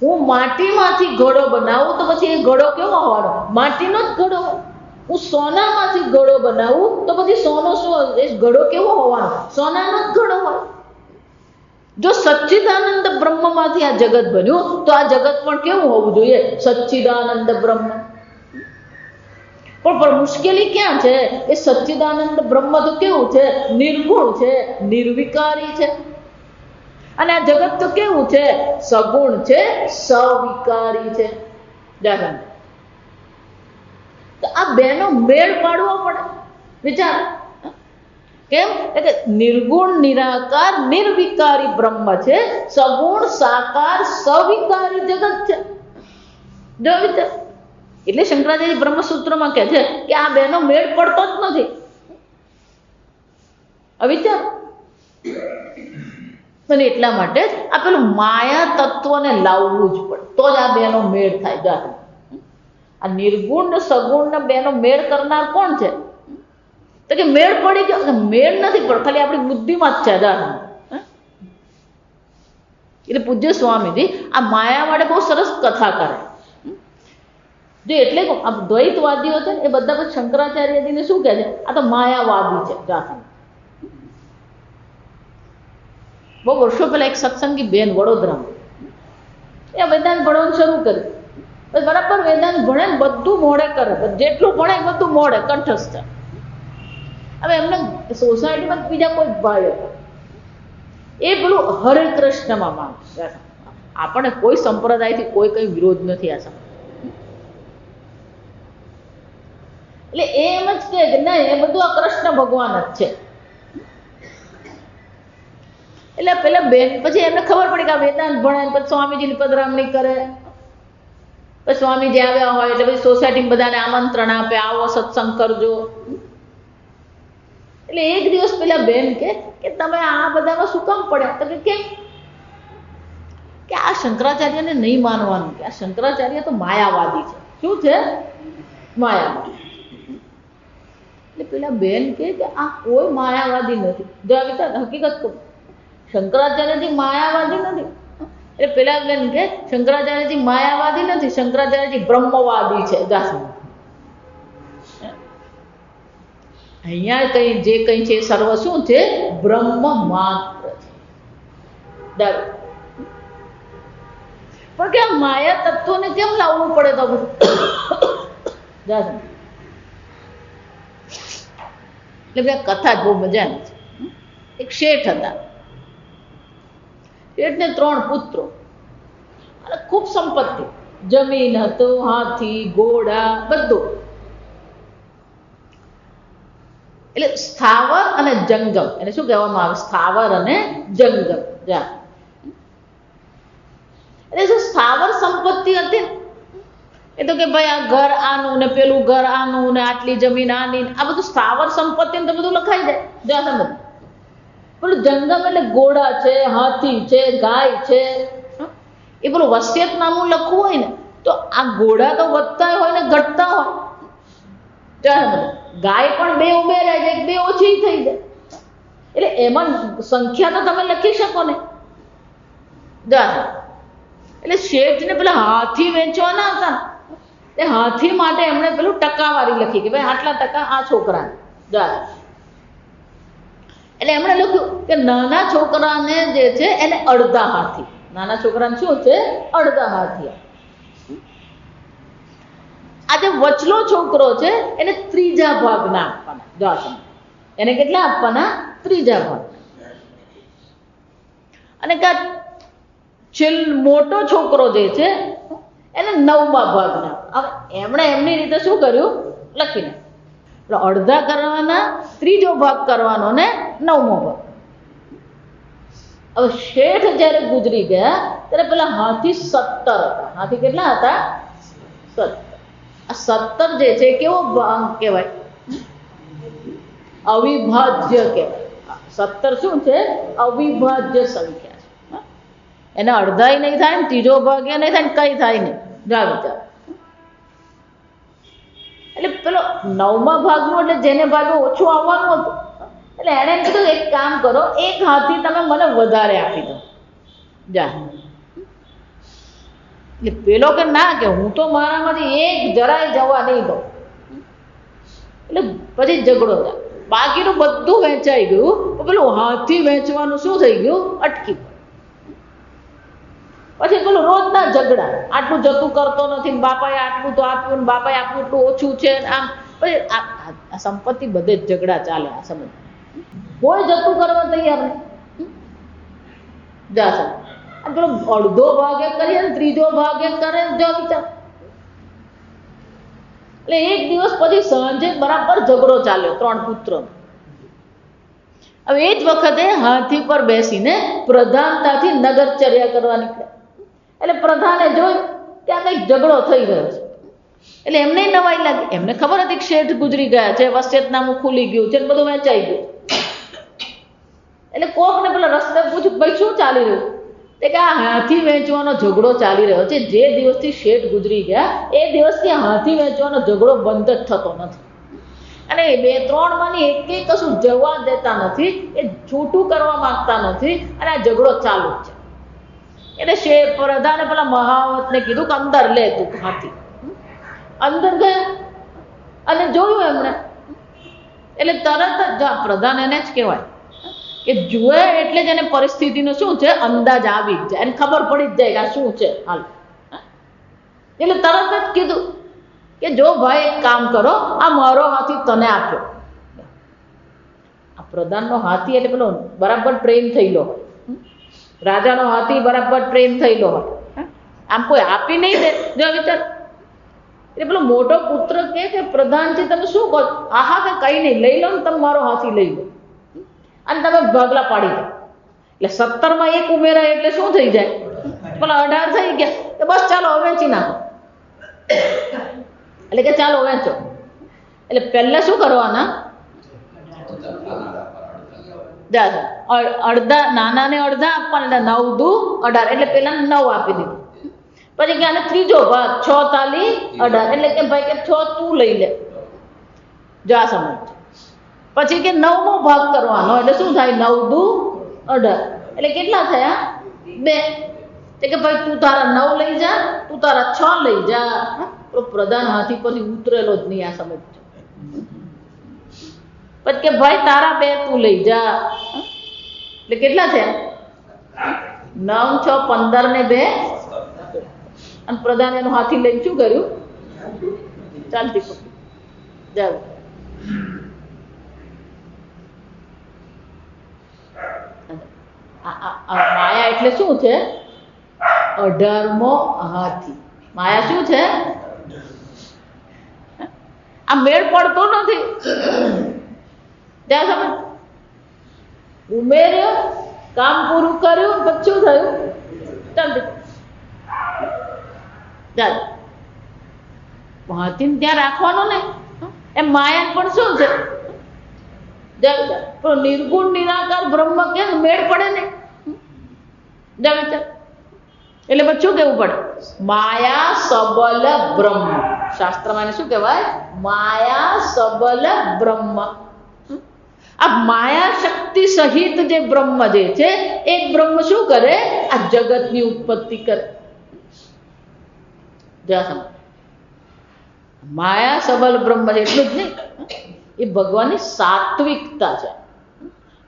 હું માટીમાંથી ઘડો બનાવું તો પછી એ ઘડો કેવો હોવાનો? માટીનો જ ઘડો. હું સોનામાંથી ઘડો બનાવું તો પછી સોનો શું, એ ઘડો કેવો હોવાનો? સોનાનો જ ઘડો હોય. જો સચ્ચિદાનંદ બ્રહ્મમાંથી આ જગત બન્યું તો આ જગત પણ કેવું હોવું જોઈએ? સચ્ચિદાનંદ બ્રહ્મ. પણ મુશ્કેલી ક્યાં છે? એ સચ્ચિદાનંદ બ્રહ્મ તો કેવું છે? નિર્ગુણ છે, નિર્વિકારી છે. અને આ જગત તો કેવું છે? સગુણ છે, સવિકારી છે. તો આ બેનો મેળ પાડવો પડે. વિચાર કેમ? એટલે નિર્ગુણ નિરાકાર નિર્વિકારી બ્રહ્મ છે, સગુણ સાકાર સવિકારી જગત છે. જો વિચાર, એટલે શંકરાચાર્ય બ્રહ્મસૂત્રમાં કહે છે કે આ બેનો મેળ પડતો જ નથી. વિચાર. અને એટલા માટે જ આ પેલું માયા તત્વને લાવવું જ પડે, તો જ આ બેનો મેળ થાય. આ નિર્ગુણ ને સગુણ ને બેનો મેળ કરનાર કોણ છે? તો કે મેળ પડી ગયો. મેળ નથી પડતો, ખાલી આપણી બુદ્ધિમાં જ છે. એટલે પૂજ્ય સ્વામીજી આ માયા માટે બહુ સરસ કથા કરે. જો એટલે આ દ્વૈતવાદીઓ છે ને એ બધા પછી શંકરાચાર્યજીને શું કહે છે? આ તો માયાવાદી છે. બહુ વર્ષો પહેલા એક સત્સંગી બેન વડોદરામાં એ વેદાંત ભણવાનું શરૂ કર્યું. બરાબર વેદાંત ભણે ને બધું મોડે કરે, જેટલું ભણે બધું મોડે કંઠસ્થ. હવે એમને સોસાયટીમાં બીજા કોઈ ભાઈ હતા, એ પેલું હરે કૃષ્ણમાં માને. આપણે કોઈ સંપ્રદાયથી કોઈ કઈ વિરોધ નથી આ સમય. એટલે એમ જ કે નહીં, એ બધું આ કૃષ્ણ ભગવાન જ છે. એટલે પેલા બેન પછી એમને ખબર પડી કે આ વેદાંત ભણે, પછી સ્વામીજીની પધરામણી કરે. પછી સ્વામીજી આવ્યા હોય એટલે પછી સોસાયટીમાં બધાને આમંત્રણ આપે, આવો સત્સંગ કરજો. એટલે એક દિવસ પેલા બેન કે તમે આ બધામાં શું કામ પડ્યા? તો કેમ? કે આ શંકરાચાર્યને નહીં માનવાનું, કે આ શંકરાચાર્ય તો માયાવાદી છે. શું છે? માયાવાદી. એટલે પેલા બેન કે આ કોઈ માયાવાદી નથી. જો હકીકત કહું, શંકરાચાર્યજી માયાવાદી નથી. એટલે પેલા બેન કે શંકરાચાર્યજી માયાવાદી નથી, શંકરાચાર્યજી બ્રહ્મવાદી છે. અહીંયા કઈ જે કઈ છે સર્વ શું છે? બ્રહ્મ માત્ર છે. પણ કે આ માયા તત્વને કેમ લાવવું પડે? તો એટલે કથા જ બહુ મજાની છે. એક શેઠ હતા, શેઠને 3 પુત્રો અને ખૂબ સંપત્તિ, જમીન હતું, હાથી ઘોડા બધું. એટલે સ્થાવર અને જંગમ, એને શું કહેવામાં આવે? સ્થાવર અને જંગમ. એટલે જે સ્થાવર સંપત્તિ હતી એ તો કે ભાઈ આ ઘર આનું ને પેલું ઘર આનું ને આટલી જમીન આની, આ બધું સ્થાવર સંપત્તિ ને તો બધું લખાઈ જાય. સમજ. પેલું જંગમ એટલે ઘોડા છે, હાથી છે, ગાય છે. એ પેલું વસિયતનામું લખવું હોય ને તો આ ઘોડા તો વધતા હોય ને ઘટતા હોય. ગાય પણ 2 ઉમેરાય જાય, 2 ઓછી થઈ જાય. એટલે એમાં સંખ્યા તો તમે લખી શકો ને. એટલે શેઠને પેલા હાથી વેચવાના હતા, એ હાથી માટે એમણે પેલું ટકાવારી લખી કે ભાઈ આટલા ટકા આ છોકરાને. એટલે એમણે લખ્યું કે નાના છોકરાને જે છે એને અડધા હાથી, નાના છોકરાને શું છે? અડધા હાથી. આ જે વચલો છોકરો છે એને 3જા ભાગના આપવાના. એને કેટલા આપવાના? 3જા ભાગ. અને મોટો છોકરો જે છે એને 9મા ભાગના. હવે એમણે એમની રીતે શું કર્યું? લખીને અડધા કરવાના, 3જો ભાગ કરવાનો ને 9મો ભાગ. હવે શેઠ જયારે ગુજરી ગયા ત્યારે પેલા હાથી 17 હતા. હાથી કેટલા હતા? 17. આ 17 જે છે કેવો ભાગ કહેવાય? અવિભાજ્ય કહેવાય. 17 શું છે? અવિભાજ્ય સંખ્યા છે. એને અડધાય નહીં થાય ને 3જો ભાગ એ નહીં થાય ને કઈ થાય નહીં. વિચાર. એટલે પેલો 9મા ભાગનું એટલે જેને ભાગે ઓછું આવવાનું હતું, એટલે એને એમ કીધું એક કામ કરો, એક હાથી તમે મને વધારે આપી દો. એટલે પેલો કે ના, કે હું તો મારામાંથી એક જરાય જવા નહીં દઉં. એટલે પછી ઝઘડો થાય. બાકીનું બધું વેચાઈ ગયું, પેલું હાથી વેચવાનું શું થઈ ગયું? અટકી. પછી પેલું રોજના ઝઘડા, આટલું જતું કરતો નથી, બાપાએ આટલું તો આપ્યું, ને બાપાએ આપ્યું એટલું ઓછું છે. આમ પછી આ સંપત્તિ બધે જ ઝઘડા ચાલે. આ સમજ કોઈ જતું કરવા તૈયાર નહીં. જા સમજ પેલો અડધો ભાગે કરીએ ને ત્રીજો ભાગે કરે, જો વિચાર. એટલે એક દિવસ પછી સાંજે બરાબર ઝઘડો ચાલ્યો ત્રણ પુત્રનો. હવે એ જ વખતે હાથી પર બેસીને પ્રધાનતાથી નગરચર્યા કરવા નીકળ્યા. એટલે પ્રધાને જોયું કે આ કંઈક ઝઘડો થઈ રહ્યો છે. એટલે એમને નવાઈ લાગી. એમને ખબર હતી કે શેઠ ગુજરી ગયા છે, વસિયતનામું ખુલી ગયું છે, બધું વેચાઈ ગયું. એટલે કોકને પેલા રસ્તે પૂછ્યું, ભાઈ શું ચાલી રહ્યું? તે કે આ હાથી વેચવાનો ઝઘડો ચાલી રહ્યો છે. જે દિવસથી શેઠ ગુજરી ગયા એ દિવસથી હાથી વેચવાનો ઝઘડો બંધ જ થતો નથી. અને બે ત્રણ માંની એક કશું જવા દેતા નથી, એ છૂટું કરવા માંગતા નથી, અને આ ઝઘડો ચાલુ જ છે. એટલે પ્રધાને પેલા મહાવતને કીધું કે અંદર લે તું હાથી. અંદર ગયા અને જોયું એમણે. એટલે તરત જ પ્રધાન એને જ કહેવાય કે જુએ એટલે જ એને પરિસ્થિતિનો શું છે અંદાજ આવી જ જાય, એને ખબર પડી જ જાય કે આ શું છે હાલ. એટલે તરત જ કીધું કે જો ભાઈ એક કામ કરો, આ મારો હાથી તને આપ્યો. આ પ્રધાનનો હાથી એટલે પેલો બરાબર ટ્રેન થયેલો હોય, રાજાનો હાથી બરાબર ટ્રેન થયેલો હોય. આમ કોઈ આપી નહીં દે. જો વિચાર. એટલે પેલો મોટો પુત્ર કે પ્રધાનજી તમે શું કહો? આહા કે કઈ નહીં, લઈ લો ને તમે મારો હાથી લઈ લો અને તમે ભાગલા પાડી દો. એટલે 17માં એક ઉમેરાય એટલે શું થઈ જાય? પેલા 18 થઈ ગયા. તો બસ ચાલો હવે વેચી નાખો. એટલે કે ચાલો વેચો. એટલે પહેલા શું કરવાના? અડધા નાનાને અડધા આપવાના, 9 દુ 18. એટલે પેલા 9 આપી દીધું. પછી કે આને ત્રીજો ભાગ 6 તાલી 18. એટલે કે ભાઈ કે 6 તું લઈ લે. જા સમજ. પછી કે 9મો ભાગ કરવાનો. એટલે શું થાય? 9 દુ 18. એટલે કેટલા થયા? 2. એટલે કે ભાઈ તું તારા 9 લઈ જા, તું તારા 6 લઈ જા. તો પ્રધાન હાથી પરથી ઉતરેલો જ નહીં. આ સમજ. પછી કે ભાઈ તારા 2 તું લઈ જા. એટલે કેટલા થયા? 9 6 15 ને 2. અને પ્રધાન એનો હાથી લઈને શું કર્યું? ચાલતી પકડી જાવ. માયા એટલે શું છે? 18મો હાથી. માયા શું છે? આ મેળ પડતો નથી. ત્યાં સમજ. ઉમેર્યો, કામ પૂરું કર્યું, પછી શું થયું? ચાલતી ચાલ. હાથીને ત્યાં રાખવાનો ને એમ માયા પણ શું છે? પણ નિર્ગુણ નિરાકાર બ્રહ્મ કે મેળ પડે ને. એટલે પછી શું કેવું પડે? માયા સબલ બ્રહ્મ. શાસ્ત્રમાં શું કહેવાય? માયા સબલ બ્રહ્મ. આ માયા શક્તિ સહિત જે બ્રહ્મ જે છે એ બ્રહ્મ શું કરે? આ જગતની ઉત્પત્તિ કરે. માયા સબલ બ્રહ્મ છે એટલું જ નહીં, એ ભગવાનની સાત્વિકતા છે.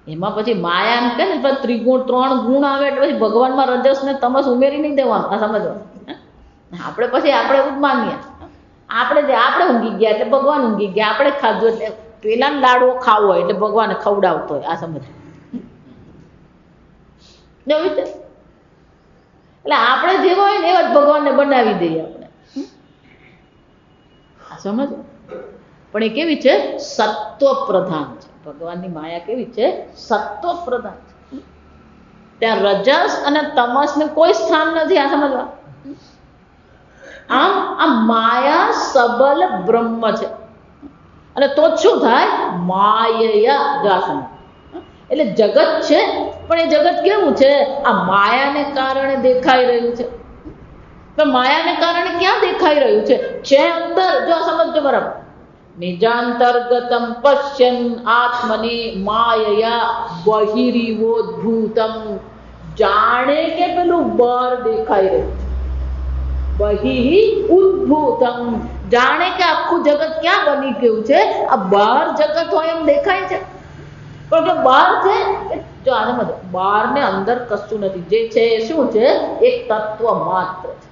એમાં પછી માયા એમ કે ને ત્રિગુણ 3 ગુણ આવે એટલે પછી ભગવાનમાં રજસ ને તમસ ઉમેરી નહીં દેવાનું. આ સમજવાનું. આપણે પછી આપણે એવું જ માનીએ. આપણે ઊંઘી ગયા એટલે ભગવાન ઊંઘી ગયા, આપણે ખાધું એટલે પેલા લાડવો ખાવો હોય એટલે ભગવાને ખવડાવતો હોય. આ સમજ. એટલે આપણે જેવા હોય ને એવા જ ભગવાનને બનાવી દઈએ આપણે. સમજ. પણ એ કેવી છે? સત્વ પ્રધાન છે. ભગવાનની માયા કેવી છે? સત્વ પ્રધાન છે. ત્યાં રજસ અને તમસને કોઈ સ્થાન નથી. આ સમજવા. આમ આ માયા સબલ બ્રહ્મ છે. અને તો શું થાય? માયા જાસન. એટલે જગત છે, પણ એ જગત કેવું છે? આ માયાને કારણે દેખાઈ રહ્યું છે. પણ માયાને કારણે ક્યાં દેખાઈ રહ્યું છે? અંદર. જો સમજો બરાબર. નિજાંતર્ગતમ પશ્યન આત્મની માયયા બહિરીવોદ્ભૂતમ. જાણે કે પેલું બહાર દેખાઈ રહ્યું છે. બહિ ઉદ્ભૂતમ, જાણે કે આખું જગત ક્યાં બની ગયું છે, આ બહાર જગત હોય એમ દેખાય છે, પણ કે બહાર છે જો આને મત બહાર ને અંદર કશું નથી, જે છે એ શું છે, એક તત્વ માત્ર છે.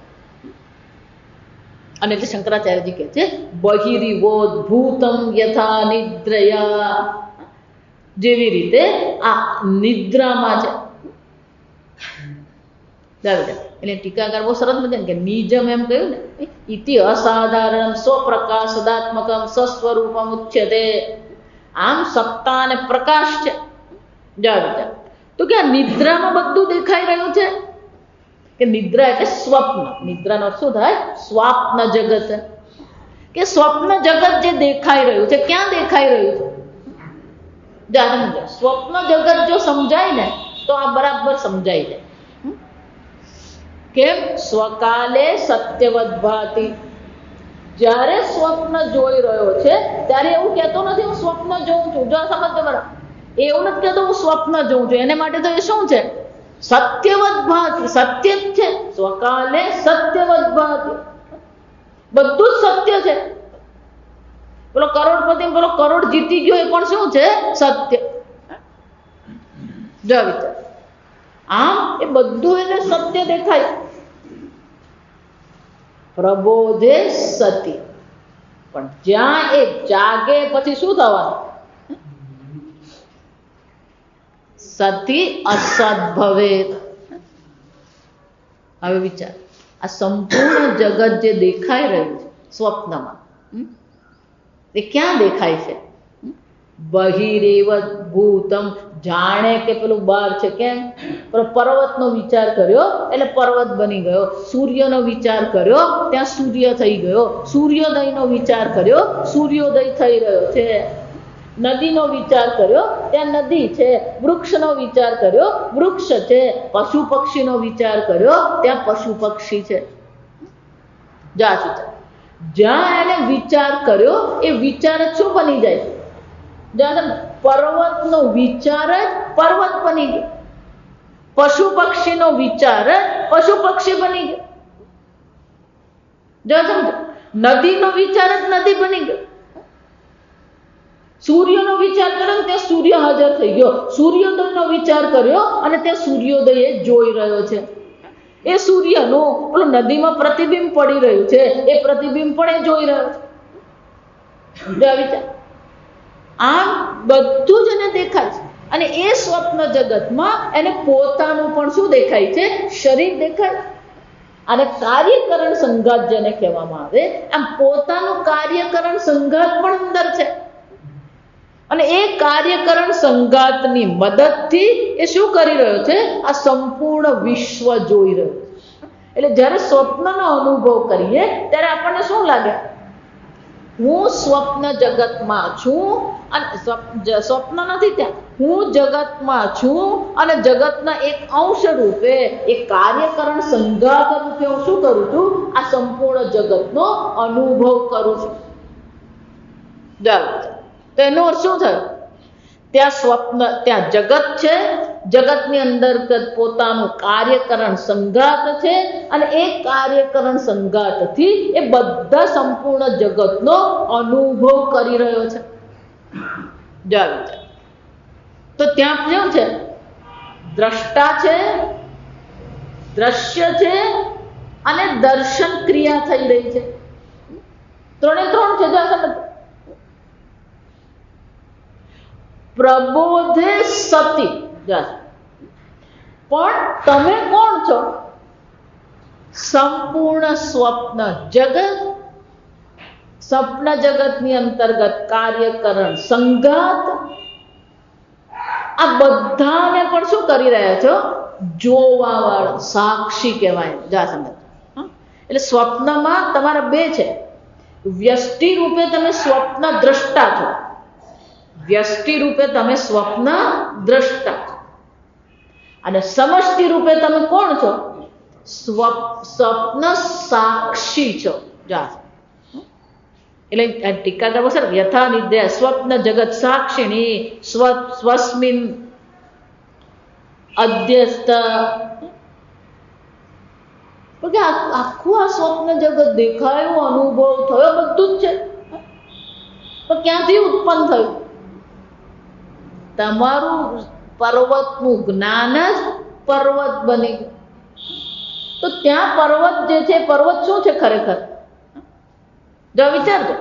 અને જે શંકરાચાર્યજી કહે છે બહિરિવોદ્ભૂતમ યથા નિદ્રયા, જેવી રીતે આ નિદ્રામાં છે. એટલે ટીકાકાર બહુ સરસ મજા કે નિજમ એમ કહ્યું ને, ઇતિ અસાધારણ સ્વપ્રકાશદાત્મકમ સસ્વરૂપમ ઉચ્યતે. આમ સત્તા અને પ્રકાશ છે. તો કે આ નિદ્રામાં બધું દેખાઈ રહ્યું છે, કે નિદ્રા એટલે સ્વપ્ન. નિદ્રાનો અર્થ શું થાય? સ્વપ્ન જગત. કે સ્વપ્ન જગત જે દેખાઈ રહ્યું છે, ક્યાં દેખાઈ રહ્યું છે? સ્વપ્ન જગત જો સમજાય ને તો આ બરાબર સમજાઈ જાય. કેમ? સ્વકાલે સત્યવદ ભાતિ. જ્યારે સ્વપ્ન જોઈ રહ્યો છે ત્યારે એવું કહેતો નથી હું સ્વપ્ન જોઉં છું. જો સમજજો બરાબર, એવું નથી કહેતો હું સ્વપ્ન જોઉં છું. એને માટે તો એ શું છે? સત્યવદ ભાતિ. સત્ય જ છે. સ્વકાલે સત્યવદ ભાતિ, બધું જ સત્ય છે. પેલો કરોડપતિ પેલો કરોડ જીતી ગયો એ પણ શું છે? સત્ય. જો વિચાર, આમ એ બધું એને સત્ય દેખાય. પ્રબોધે સતી, પણ જ્યાં એ જાગે પછી શું થવાનું? સતી અસદ ભવેત. હવે વિચાર, આ સંપૂર્ણ જગત જે દેખાઈ રહ્યું છે સ્વપ્નમાં, એ ક્યાં દેખાય છે? બહિરેવ ભૂતમ, જાણે કે પેલું બહાર છે. કેમ? પર્વતનો વિચાર કર્યો એટલે પર્વત બની ગયો, સૂર્યનો વિચાર કર્યો ત્યાં સૂર્ય થઈ ગયો, સૂર્યોદયનો વિચાર કર્યો સૂર્યોદય થઈ રહ્યો છે, નદીનો વિચાર કર્યો ત્યાં નદી છે, વૃક્ષનો વિચાર કર્યો વૃક્ષ છે, પશુ પક્ષીનો વિચાર કર્યો ત્યાં પશુ પક્ષી છે. જ્યાં એને વિચાર કર્યો એ વિચાર જ શું બની જાય? જ્યાં પર્વતનો વિચાર જ પર્વત બની ગયો, પશુ પક્ષીનો વિચાર જ પશુ પક્ષી બની ગયો. જો સમજો, નદીનો વિચાર જ નદી બની ગયો, સૂર્યનો વિચાર કર્યો ત્યાં સૂર્ય હાજર થઈ ગયો, સૂર્યોદયનો વિચાર કર્યો અને ત્યાં સૂર્યોદય જોઈ રહ્યો છે. એ સૂર્યનું પેલું નદીમાં પ્રતિબિંબ પડી રહ્યું છે, એ પ્રતિબિંબ પણ એ જોઈ રહ્યો છે. વિચાર, આમ બધું જ એને દેખાય છે. અને એ સ્વપ્ન જગતમાં એને પોતાનું પણ શું દેખાય છે? શરીર દેખાય. અને કાર્યકરણ સંઘાત જેને કહેવામાં આવે, આમ પોતાનું કાર્યકરણ સંઘાત પણ અંદર છે. અને એ કાર્યકરણ સંઘાતની મદદથી એ શું કરી રહ્યો છે? આ સંપૂર્ણ વિશ્વ જોઈ રહ્યો છે. એટલે જ્યારે સ્વપ્નનો અનુભવ કરીએ ત્યારે આપણને શું લાગે? હું સ્વપ્ન જગતમાં છું અને સ્વપ્ન નથી ત્યાં, હું જગતમાં છું અને જગતના એક અંશ રૂપે, એક કાર્યકરણ સંઘાત રૂપે હું શું કરું છું? આ સંપૂર્ણ જગતનો અનુભવ કરું છું. તો એનો અર્થ શું થયો? ત્યાં સ્વપ્ન, ત્યાં જગત છે, જગતની અંતર્ગત પોતાનું કાર્યકરણ સંઘાત છે અને એ કાર્યકરણ સંઘાતથી એ બધા સંપૂર્ણ જગતનો અનુભવ કરી રહ્યો છે. તો ત્યાં શું છે? દ્રષ્ટા છે, દ્રશ્ય છે અને દર્શન ક્રિયા થઈ રહી છે. ત્રણે ત્રણ છે. પ્રબોધે સતી. પણ તમે કોણ છો? સંપૂર્ણ સ્વપ્ન જગત. સ્વપ્ન જગતની અંતર્ગત કાર્યકરણ સંઘાત, આ બધાને પણ શું કરી રહ્યા છો? જોવા વાળો સાક્ષી કહેવાય. એટલે સ્વપ્નમાં તમારા બે છે. વ્યષ્ટિ રૂપે તમે સ્વપ્ન દ્રષ્ટા છો, વ્યષ્ટિ રૂપે તમે સ્વપ્ન દ્રષ્ટા છો, અને સમષ્ટિ રૂપે તમે કોણ છો? સ્વપ્ન સાક્ષી છો. એટલે ટીકાકાર બોલશે યથા નિદ્રા સ્વપ્ન જગત સાક્ષિણી સ્વસ્મિન અધ્યસ્થ. કે આખું આ સ્વપ્ન જગત દેખાયું, અનુભવ થયો, બધું જ છે, તો ક્યાંથી ઉત્પન્ન થયું? તમારું પર્વતનું જ્ઞાન જ પર્વત બની ગયું. તો ત્યાં પર્વત જે છે, પર્વત શું છે ખરેખર? જો વિચારજો,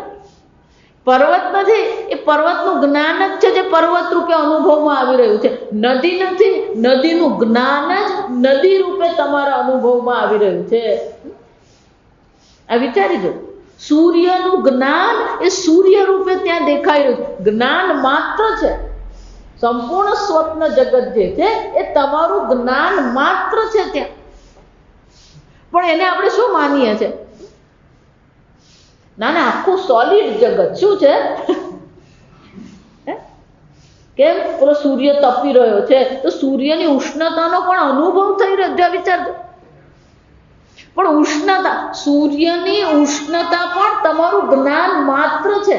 પર્વત નથી, એ પર્વતનું જ્ઞાન જ છે જે પર્વત રૂપે અનુભવમાં આવી રહ્યું છે. નદી નથી, નદીનું જ્ઞાન જ નદી રૂપે તમારા અનુભવમાં આવી રહ્યું છે. આ વિચારી જો, સૂર્યનું જ્ઞાન એ સૂર્ય રૂપે ત્યાં દેખાઈ રહ્યું છે, જ્ઞાન માત્ર છે. સંપૂર્ણ સ્વપ્ન જગત જે છે એ તમારું જ્ઞાન માત્ર છે ત્યાં, પણ એને આપણે શું માનીએ છીએ? ના ના, આખું સોલિડ જગત શું છે? કેમ? પેલો સૂર્ય તપી રહ્યો છે તો સૂર્યની ઉષ્ણતાનો પણ અનુભવ થઈ રહ્યો છે. વિચારજો, પણ ઉષ્ણતા, સૂર્યની ઉષ્ણતા પણ તમારું જ્ઞાન માત્ર છે.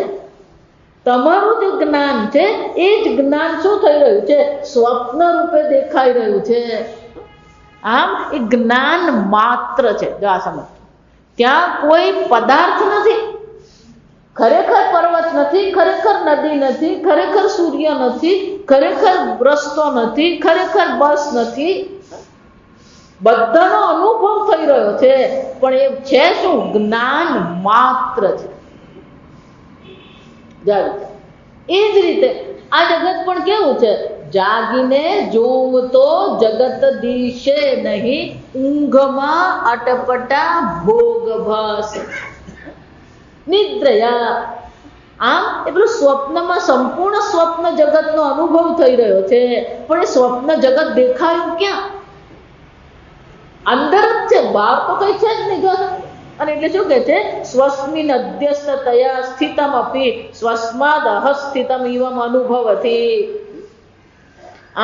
તમારું જે જ્ઞાન છે એ જ જ્ઞાન શું થઈ રહ્યું છે? સ્વપ્ન રૂપે દેખાઈ રહ્યું છે. આમ એ જ્ઞાન માત્ર છે. જો આ સમજ, ત્યાં કોઈ પદાર્થ નથી, ખરેખર પર્વત નથી, ખરેખર નદી નથી, ખરેખર સૂર્ય નથી, ખરેખર રસ્તો નથી, ખરેખર બસ નથી. બધાનો અનુભવ થઈ રહ્યો છે, પણ એ છે શું? જ્ઞાન માત્ર છે. એ જ રીતે આ જગત પણ કેવું છે? જાગીને જોઉં તો જગત દિશે નહીં, ઊંઘમાં અટપટા ભોગ ભાસ નિદ્રયા. આમ એ પેલું સ્વપ્નમાં સંપૂર્ણ સ્વપ્ન જગતનો અનુભવ થઈ રહ્યો છે, પણ એ સ્વપ્ન જગત દેખાયું ક્યાં? અંદર જ છે, બહાર તો કઈ છે જ નહીં. જો અને એટલે શું કહે છે? સ્વસ્મિન અધ્યસ્તતયા સ્થિતમ અપી સ્વસ્માદ અહસ્થિતમ ઇવમ અનુભવતી.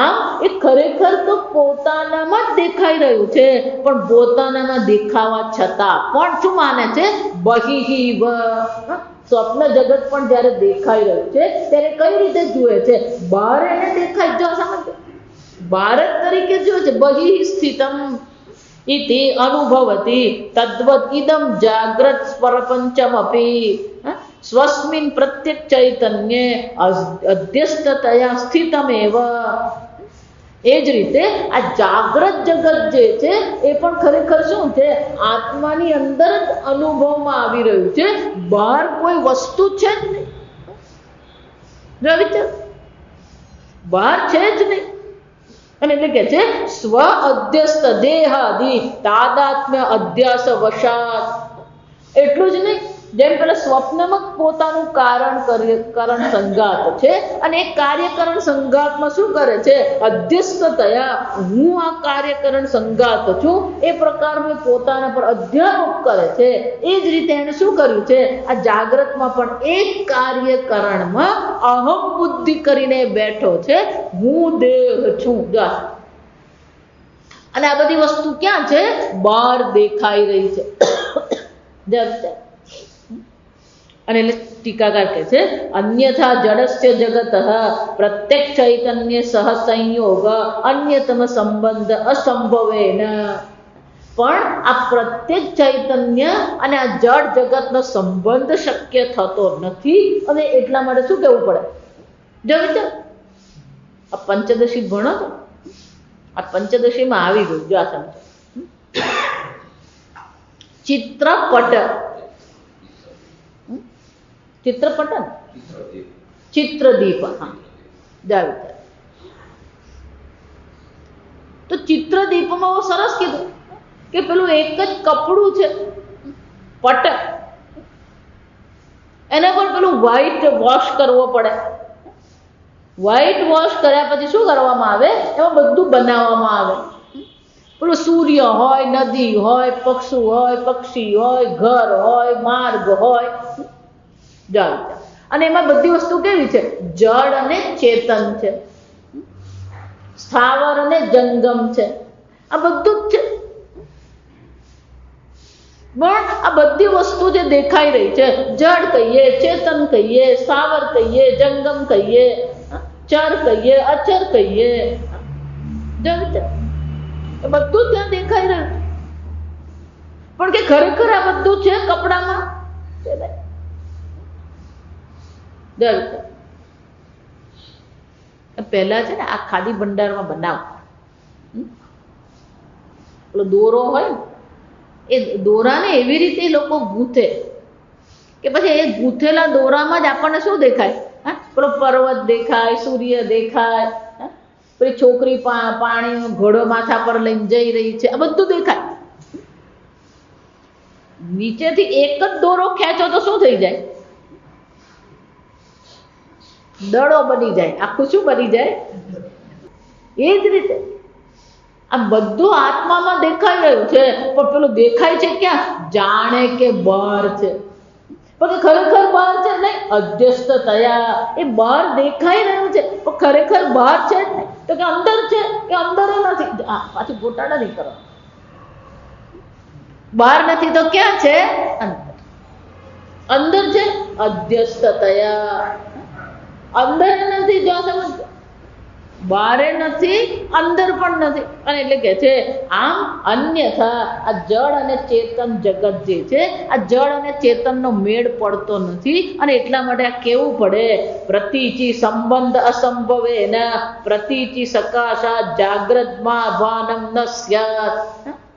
આમ એ ખરેખર તો પોતાનામાં જ દેખાઈ રહ્યું છે, પણ પોતાનામાં દેખાવા છતાં પણ શું માને છે? બહિહિવ. સ્વપ્ન જગત પણ જ્યારે દેખાઈ રહ્યું છે ત્યારે કઈ રીતે જુએ છે? બહાર એને દેખાય, જો સમજ, બહાર જ તરીકે જુએ છે. બહિ સ્થિતમ ઇતિ અનુભવતી તદ્વત ઇદમ જાગ્રત પ્રપંચમપી સ્વસ્મિન પ્રત્યેક ચૈતન્ય અધ્યસ્તતયા સ્થિતમેવ. એ જ રીતે આ જાગ્રત જગત જે છે એ પણ ખરેખર શું છે? આત્માની અંદર જ અનુભવમાં આવી રહ્યું છે, બહાર કોઈ વસ્તુ છે જ નહીં. વિચાર, બહાર છે જ નહીં. અને એટલે કે છે સ્વ અધ્યસ્ત દેહાદિ તાદાત્મ્ય અધ્યાસ વશાત. એટલું જ નહીં, જેમ પેલા સ્વપ્નમાં પોતાનું કારણ સંઘાત છે, અને એ કાર્યકરણ સંઘાતમાં શું કરે છે? અધ્યસ્ત થયા, હું આ કાર્યકરણ સંઘાત છું, એ પ્રકારનું પોતાના પર અધ્યારોપ કરે છે. એ જ રીતે એને શું કર્યું છે? આ જાગ્રતમાં પણ એક કાર્યકરણમાં અહમ બુદ્ધિ કરીને બેઠો છે, હું દેહ છું. અને આ બધી વસ્તુ ક્યાં છે? બહાર દેખાઈ રહી છે. અને એટલે ટીકાકાર કહે છે અન્યથા જડસ્ય જગત પ્રત્યેક ચૈતન્ય સહ સંયોગ અન્યતમ સંબંધ અસંભવેન. પણ આ પ્રત્યેક ચૈતન્ય અને આ જડ જગતનો સંબંધ શક્ય થતો નથી. અને એટલા માટે શું કહેવું પડે? જો વિચાર, આ પંચદશી ભણો તો, આ પંચદશીમાં આવી ગયું. જો આ સમજો, ચિત્રપટ, ચિત્રપટ ને ચિત્રદીપ. હા, જાવ. તો ચિત્રદીપમાં બહુ સરસ કીધું કે પેલું એક જ કપડું છે, પટ, એને પણ પેલું વ્હાઈટ વોશ કરવો પડે. વ્હાઈટ વોશ કર્યા પછી શું કરવામાં આવે? એમાં બધું બનાવવામાં આવે. પેલું સૂર્ય હોય, નદી હોય, પક્ષુ હોય, પક્ષી હોય, ઘર હોય, માર્ગ હોય. જાવ. અને એમાં બધી વસ્તુ કેવી છે? જળ અને ચેતન છે, સ્થાવર અને જંગમ છે. આ બધું જ છે. પણ આ બધી વસ્તુ જે દેખાઈ રહી છે, જળ કહીએ, ચેતન કહીએ, સ્થાવર કહીએ, જંગમ કહીએ, ચર કહીએ, અચર કહીએ, બધું ત્યાં દેખાઈ રહ્યું. પણ કે ખરેખર આ બધું છે કપડામાં. પહેલા છે ને આ ખાદી ભંડારમાં બનાવ પેલો દોરો હોય ને એ દોરાને એવી રીતે લોકો ગૂંથે કે પછી એ ગૂંથેલા દોરામાં જ આપણને શું દેખાય? હા, પેલો પર્વત દેખાય, સૂર્ય દેખાય, પેલી છોકરી પાણીનો ઘોડો માથા પર લઈને જઈ રહી છે, આ બધું દેખાય. નીચેથી એક જ દોરો ખેંચો તો શું થઈ જાય? દડો બની જાય. આખું શું બની જાય? એ જ રીતે આ બધું આત્મામાં દેખાઈ રહ્યું છે, પણ પેલું દેખાય છે ક્યાં? જાણે કે બહાર છે, પણ ખરેખર બહાર છે નહીં. અધ્યસ્ત થયા એ બહાર દેખાઈ રહ્યું છે, પણ ખરેખર બહાર છે જ નહીં. તો કે અંદર છે, કે અંદર નથી. પાછું ગોટાળા નહીં કરો. બહાર નથી તો ક્યાં છે? અંદર. અંદર છે અધ્યસ્ત થયા. અંદર નથી, જો સમજ, બારે નથી, અંદર પણ નથી. અને એટલે કે છે આમ અન્યથા આ જળ અને ચેતન જગત જે છે, આ જળ અને ચેતનનો મેળ પડતો નથી. અને એટલા માટે આ કેવું પડે? પ્રતિચી સંબંધ અસંભવે ન પ્રતિચી સકાશા જાગ્રતમાં ભાનમ ન સ્યાત.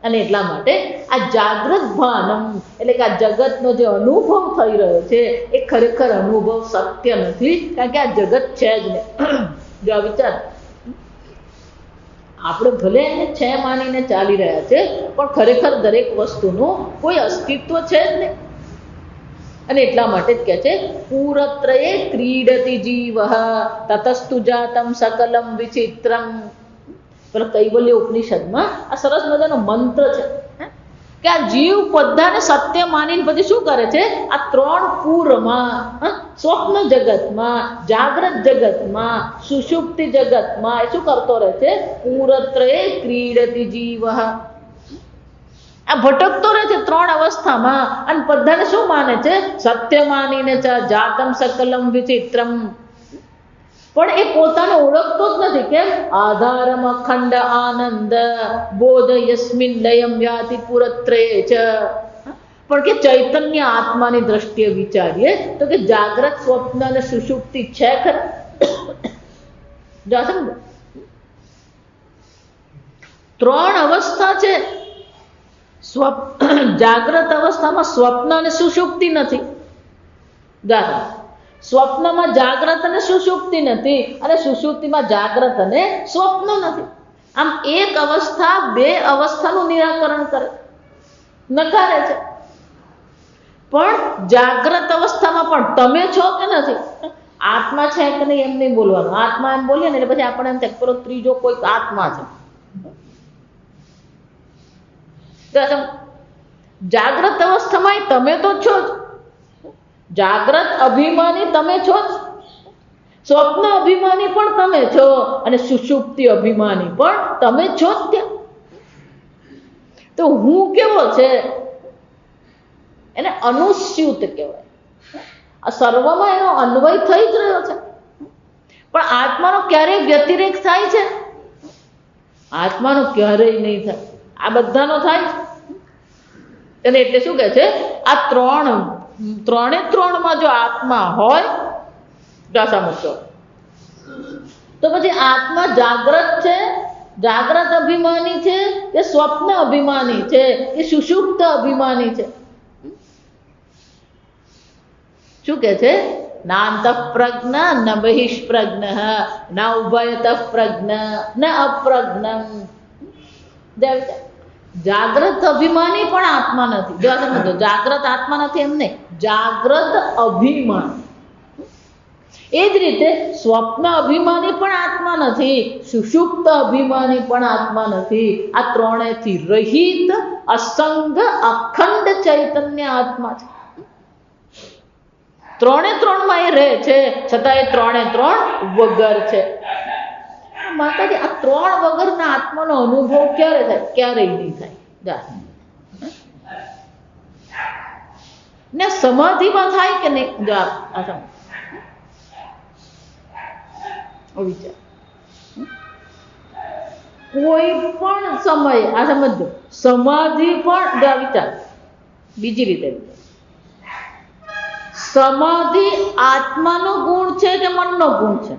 અને એટલા માટે આ જાગ્રત ભાનમ એટલે કે આ જગતનો જે અનુભવ થઈ રહ્યો છે એ ખરેખર અનુભવ સત્ય નથી. કારણ કે આ જગત છે જ નહીં. જો આ વિચાર, આપણે ભલે એને છે માનીને ચાલી રહ્યા છે, પણ ખરેખર દરેક વસ્તુનું કોઈ અસ્તિત્વ છે જ નહીં. અને એટલા માટે જ કહે છે પૂરત્રયે ક્રીડતી જીવ તતસ્તુ જાતમ સકલમ વિચિત્રમ. પેલા કૈવલ્ય ઉપનિષદમાં આ સરસ મજાનો મંત્ર છે કે આ જીવ બધાને સત્ય માનીને પછી શું કરે છે? આ ત્રણ પૂરમાં, સ્વપ્ન જગતમાં, જાગ્રત જગતમાં, સુષુપ્તિ જગતમાં એ શું કરતો રહે છે? પૂરત્રયે ક્રીડતી જીવ. આ ભટકતો રહે છે ત્રણ અવસ્થામાં. અને બધાને શું માને છે? સત્ય માનીને જાતમ સકલમ વિચિત્રમ. પણ એ પોતાને ઓળખતો જ નથી. કેમ? આધારમ અખંડ આનંદ બોધ યસ્મિન લયમ યાતિ પુરત્રયે ચ. પણ કે ચૈતન્ય આત્માની દ્રષ્ટિએ વિચારીએ તો કે જાગ્રત, સ્વપ્ન અને સુષુપ્તિ છે ખરા? ત્રણ અવસ્થા છે. જાગ્રત અવસ્થામાં સ્વપ્ન અને સુષુપ્તિ નથી. સ્વપ્નમાં જાગ્રત અને સુષુપ્તિ નથી, અને સુષુપ્તિમાં જાગ્રત અને સ્વપ્ન નથી. આમ એક અવસ્થા બે અવસ્થાનું નિરાકરણ કરે, નકારે છે. પણ જાગ્રત અવસ્થામાં પણ તમે છો કે નથી? આત્મા છે કે નહીં એમ નહીં બોલવાનું. આત્મા એમ બોલીએ ને એટલે પછી આપણે એમ થાય પેલો ત્રીજો કોઈક આત્મા છે. જાગ્રત અવસ્થામાં તમે તો છો જ. જાગ્રત અભિમાની તમે છો જ, સ્વપ્ન અભિમાની પણ તમે છો, અને સુષુપ્તિ અભિમાની પણ તમે છો જ. ત્યાં તો હું કેવો છે? એને અનુસ્યુત કહેવાય. આ સર્વમાં એનો અન્વય થઈ જ રહ્યો છે, પણ આત્માનો ક્યારેય વ્યતિરેક થાય છે? આત્માનો ક્યારેય નહીં થાય. આ બધાનો થાય છે. અને એટલે શું કહે છે? આ ત્રણે ત્રણમાં જો આત્મા હોય સમજો તો પછી આત્મા જાગ્રત છે, જાગ્રત અભિમાની છે, કે સ્વપ્ન અભિમાની છે, કે સુષુપ્ત અભિમાની છે? શું કે છે? નાંત પ્રજ્ઞ ન બહિષ્પ્રજ્ઞ ન ઉભયત પ્રજ્ઞ ન અપ્રજ્ઞમ. જાગ્રત અભિમાની પણ આત્મા નથી. જો સમજો, જાગ્રત આત્મા નથી એમ નહીં, જાગ્રત અભિમાન. એ જ રીતે સ્વપ્ન અભિમાની પણ આત્મા નથી, સુષુપ્ત અભિમાની પણ આત્મા નથી. આ ત્રણેયથી રહિત અસંગ અખંડ ચૈતન્ય આત્મા છે. ત્રણે ત્રણમાં એ રહે છે, છતાં એ ત્રણે ત્રણ વગર છે. માતાજી, આ ત્રણ વગરના આત્માનો અનુભવ ક્યારે થાય? ક્યારેય નહીં થાય. ને સમાધિમાં થાય કે નહીં? વિચાર, કોઈ પણ સમયે આ સમજો, સમાધિ પણ વિચાર બીજી રીતે સમાધિ આત્માનો ગુણ છે કે મનનો ગુણ છે?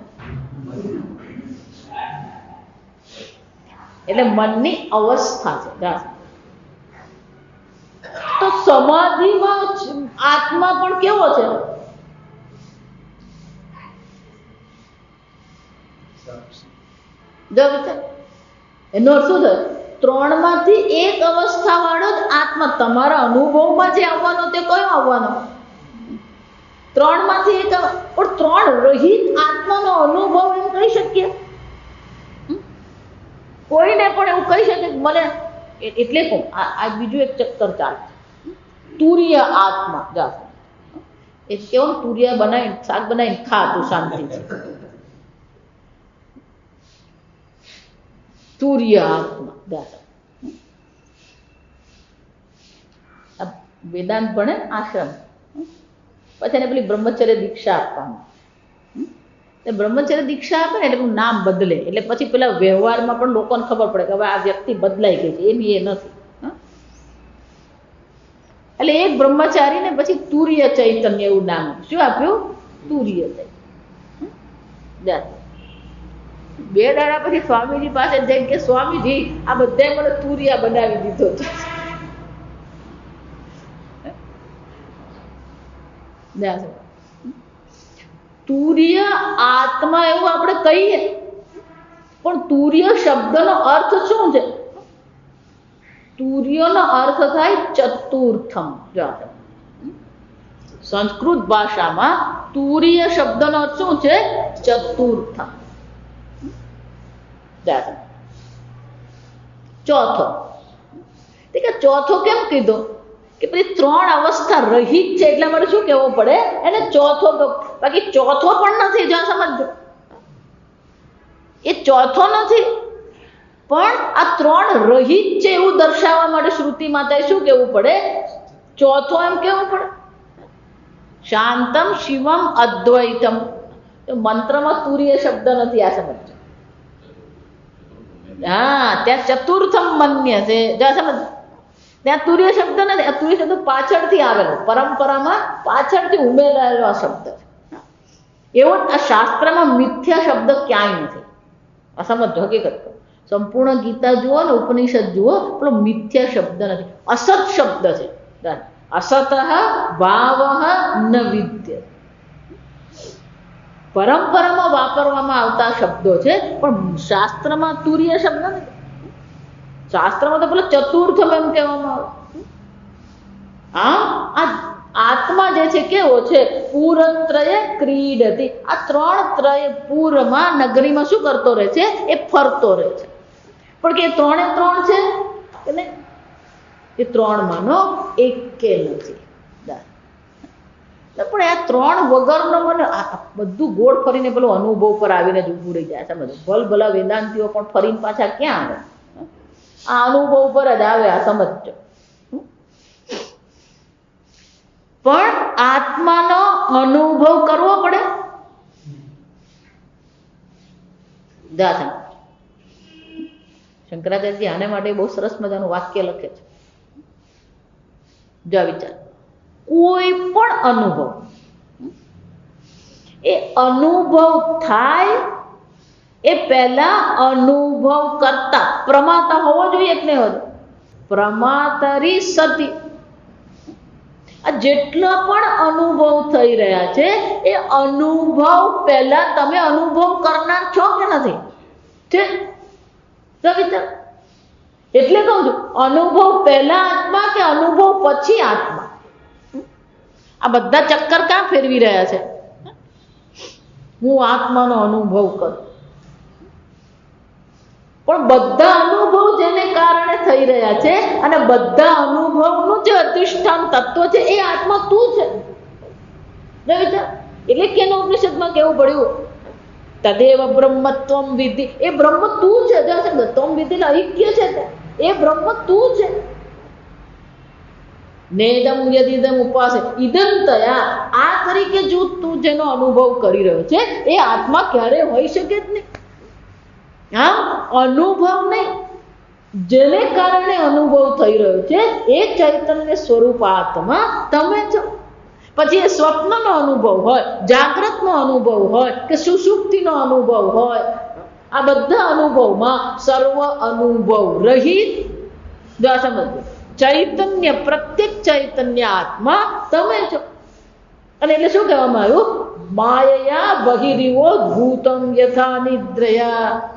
એટલે મનની અવસ્થા છે. તો સમાધિમાં આત્મા પણ કેવો છે? એનો અર્થ શું થાય? ત્રણમાંથી એક અવસ્થા વાળો જ આત્મા. તમારા અનુભવમાં જે આવવાનો તે કયો આવવાનો? ત્રણમાંથી એક. પણ ત્રણ રહિત આત્માનો અનુભવ એમ કહી શકીએ? કોઈને પણ એવું કહી શકે મને? એટલે કહું આ બીજું એક ચક્કર ચાલે. તુર્ય આત્મા. જા એ કેવું તુર્ય બનાવીને શાક બનાવીને ખા તું શાંતિથી. તુર્ય આત્મા. વેદાંત ભણે આશ્રમ, પછી એને પેલી બ્રહ્મચર્ય દીક્ષા આપવાનું. બ્રહ્મચર્ય દીક્ષા આપે ને એટલે નામ બદલે, એટલે પછી પેલા વ્યવહારમાં પણ લોકોને ખબર પડે કે હવે આ વ્યક્તિ બદલાઈ ગઈ છે, એની એ નથી. એટલે એક બ્રહ્મચારીને પછી તુર્ય ચૈતન્ય એવું નામ શું આપ્યું? તુર્ય ચૈતન્ય. બે દાડા પછી સ્વામીજી પાસે જઈને કે સ્વામીજી આ બધાએ મને તુર્યા બનાવી દીધો છે. તુર્ય આત્મા એવું આપણે કહીએ, પણ તુર્ય શબ્દનો અર્થ શું છે? તુર્યનો અર્થ થાય ચતુર્થમ. સંસ્કૃત ભાષામાં તુર્ય શબ્દનો અર્થ શું છે? ચતુર્થમ. ચોથો. ચોથો કેમ કીધો? કે પછી ત્રણ અવસ્થા રહિત છે એટલા માટે શું કહેવું પડે એને? ચોથો. બાકી ચોથો પણ નથી. જો સમજો, એ ચોથો નથી, પણ આ ત્રણ રહિત છે એવું દર્શાવવા માટે શ્રુતિ માતાએ શું કહેવું પડે? ચોથો એમ કેવું પડે. શાંતમ શિવમ અદ્વૈતમ. મંત્રમાં તુર્ય શબ્દ નથી, આ સમજો. હા, ત્યાં ચતુર્થમ મન્ય છે. જો સમજ, ત્યાં તુર્ય શબ્દ નથી. આ તુર્ય શબ્દ પાછળથી આવેલો, પરંપરામાં પાછળથી ઉમેરાયેલો શબ્દ છે. એવો આ શાસ્ત્રમાં મિથ્યા શબ્દ ક્યાંય નથી. આ સમજો, હકીકત. સંપૂર્ણ ગીતા જુઓ ને ઉપનિષદ જુઓ, પેલો મિથ્યા શબ્દ નથી, અસત શબ્દ છે. અસત ભાવ ન વિદ્ય. પરંપરામાં વાપરવામાં આવતા શબ્દો છે, પણ શાસ્ત્રમાં તુર્ય શબ્દ નથી. શાસ્ત્રમાં તો પેલો ચતુર્થમ એમ કહેવામાં આવે. આ આત્મા જે છે કેવો છે? પૂરત્રય ક્રીડતી. આ ત્રણ ત્રય પૂરમાં નગરીમાં શું કરતો રહે છે? એ ફરતો રહે છે. પણ કે ત્રણે ત્રણ છે કે નહીં? એ ત્રણમાંનો એક કે નથી. પણ આ ત્રણ વગરનો મને બધું ગોળ ફરીને પેલો અનુભવ પર આવીને જ ઊભું રહી જાય. સમજો, ભલા વેદાંતિઓ પણ ફરીને પાછા ક્યાં આવે? આ અનુભવ પર જ આવે. આ સમજો. પણ આત્માનો અનુભવ કરવો પડે. શંકરાચાર્યજી આને માટે બહુ સરસ મજાનું વાક્ય લખે છે. જો વિચાર, કોઈ પણ અનુભવ, એ અનુભવ થાય એ પહેલા અનુભવ કરતા પ્રમાતા હોવો જોઈએ કે નહીં હોવો? પ્રમાતરી સતી. આ જેટલા પણ અનુભવ થઈ રહ્યા છે એ અનુભવ પહેલા તમે અનુભવ કરનાર છો કે નથી? છે. એટલે કહું છું, અનુભવ પહેલા આત્મા કે અનુભવ પછી આત્મા? આ બધા ચક્કર ક્યાં ફેરવી રહ્યા છે? હું આત્માનો અનુભવ કરું, પણ બધા અનુભવ જેને કારણે થઈ રહ્યા છે અને બધા અનુભવનું જે અધિષ્ઠાન તત્વ છે એ આત્મા તું છે. એટલે કેનો ઉપનિષદમાં કેવું પડ્યું? તદેવ બ્રહ્મત્વમ વિધિ. એ બ્રહ્મ તું છે. ત્વમ વિધિ ઐક્ય છે, એ બ્રહ્મ તું છે. નેદમ યદિદમ ઉપાસે ઇદમ તયા. આ તરીકે જો તું જેનો અનુભવ કરી રહ્યો છે એ આત્મા ક્યારે હોઈ શકે જ નહીં. હા, અનુભવ નહીં. જેને કારણે અનુભવ થઈ રહ્યો છે એ ચૈતન્ય સ્વરૂપ આત્મા તમે છો. પછી એ સ્વપ્નનો અનુભવ હોય, જાગ્રતનો અનુભવ હોય કે સુષુપ્તિનો અનુભવ હોય, આ બધા અનુભવમાં સર્વ અનુભવ રહિત સમજો ચૈતન્ય, પ્રત્યેક ચૈતન્ય આત્મા તમે છો. અને એટલે શું કહેવામાં આવ્યું? માયયા બહિરીવો ભૂતમ યથા નિદ્રયા.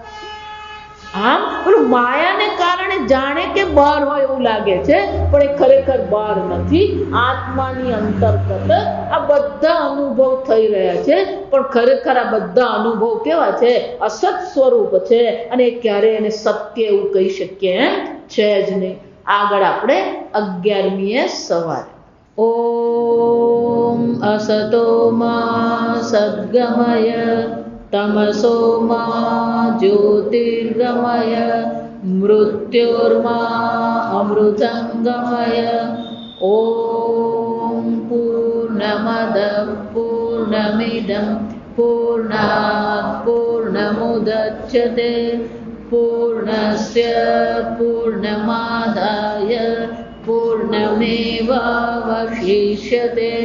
આમ પેલું માયાને કારણે જાણે કે બહાર હોય એવું લાગે છે, પણ એ ખરેખર બહાર નથી, આત્માની અંતર્ગત આ બધા અનુભવ થઈ રહ્યા છે. પણ ખરેખર આ બધા અનુભવ કેવા છે? અસત સ્વરૂપ છે, અને ક્યારે એને સત્ય એવું કહી શકીએ એમ છે જ નહીં. આગળ આપણે 11મીએ સવારે ઓમ અસતો મા સદ્ગમય તમસો મા જ્યોતિર્ગમય મૃત્યોર્મા અમૃતંગમય. ઓમ પૂર્ણમદ પૂર્ણમિદં પૂર્ણાત પૂર્ણમુદચ્યતે પૂર્ણસ્ય પૂર્ણમાદાય પૂર્ણમેવાવશિષ્યતે.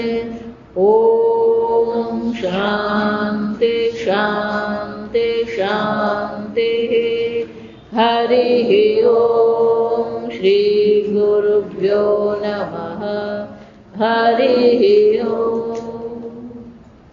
ઓમ શાંતિ શાંતિ શાંતિ. હરિ ઓમ શ્રી ગુરુભ્યો નમઃ. હરિ ઓમ.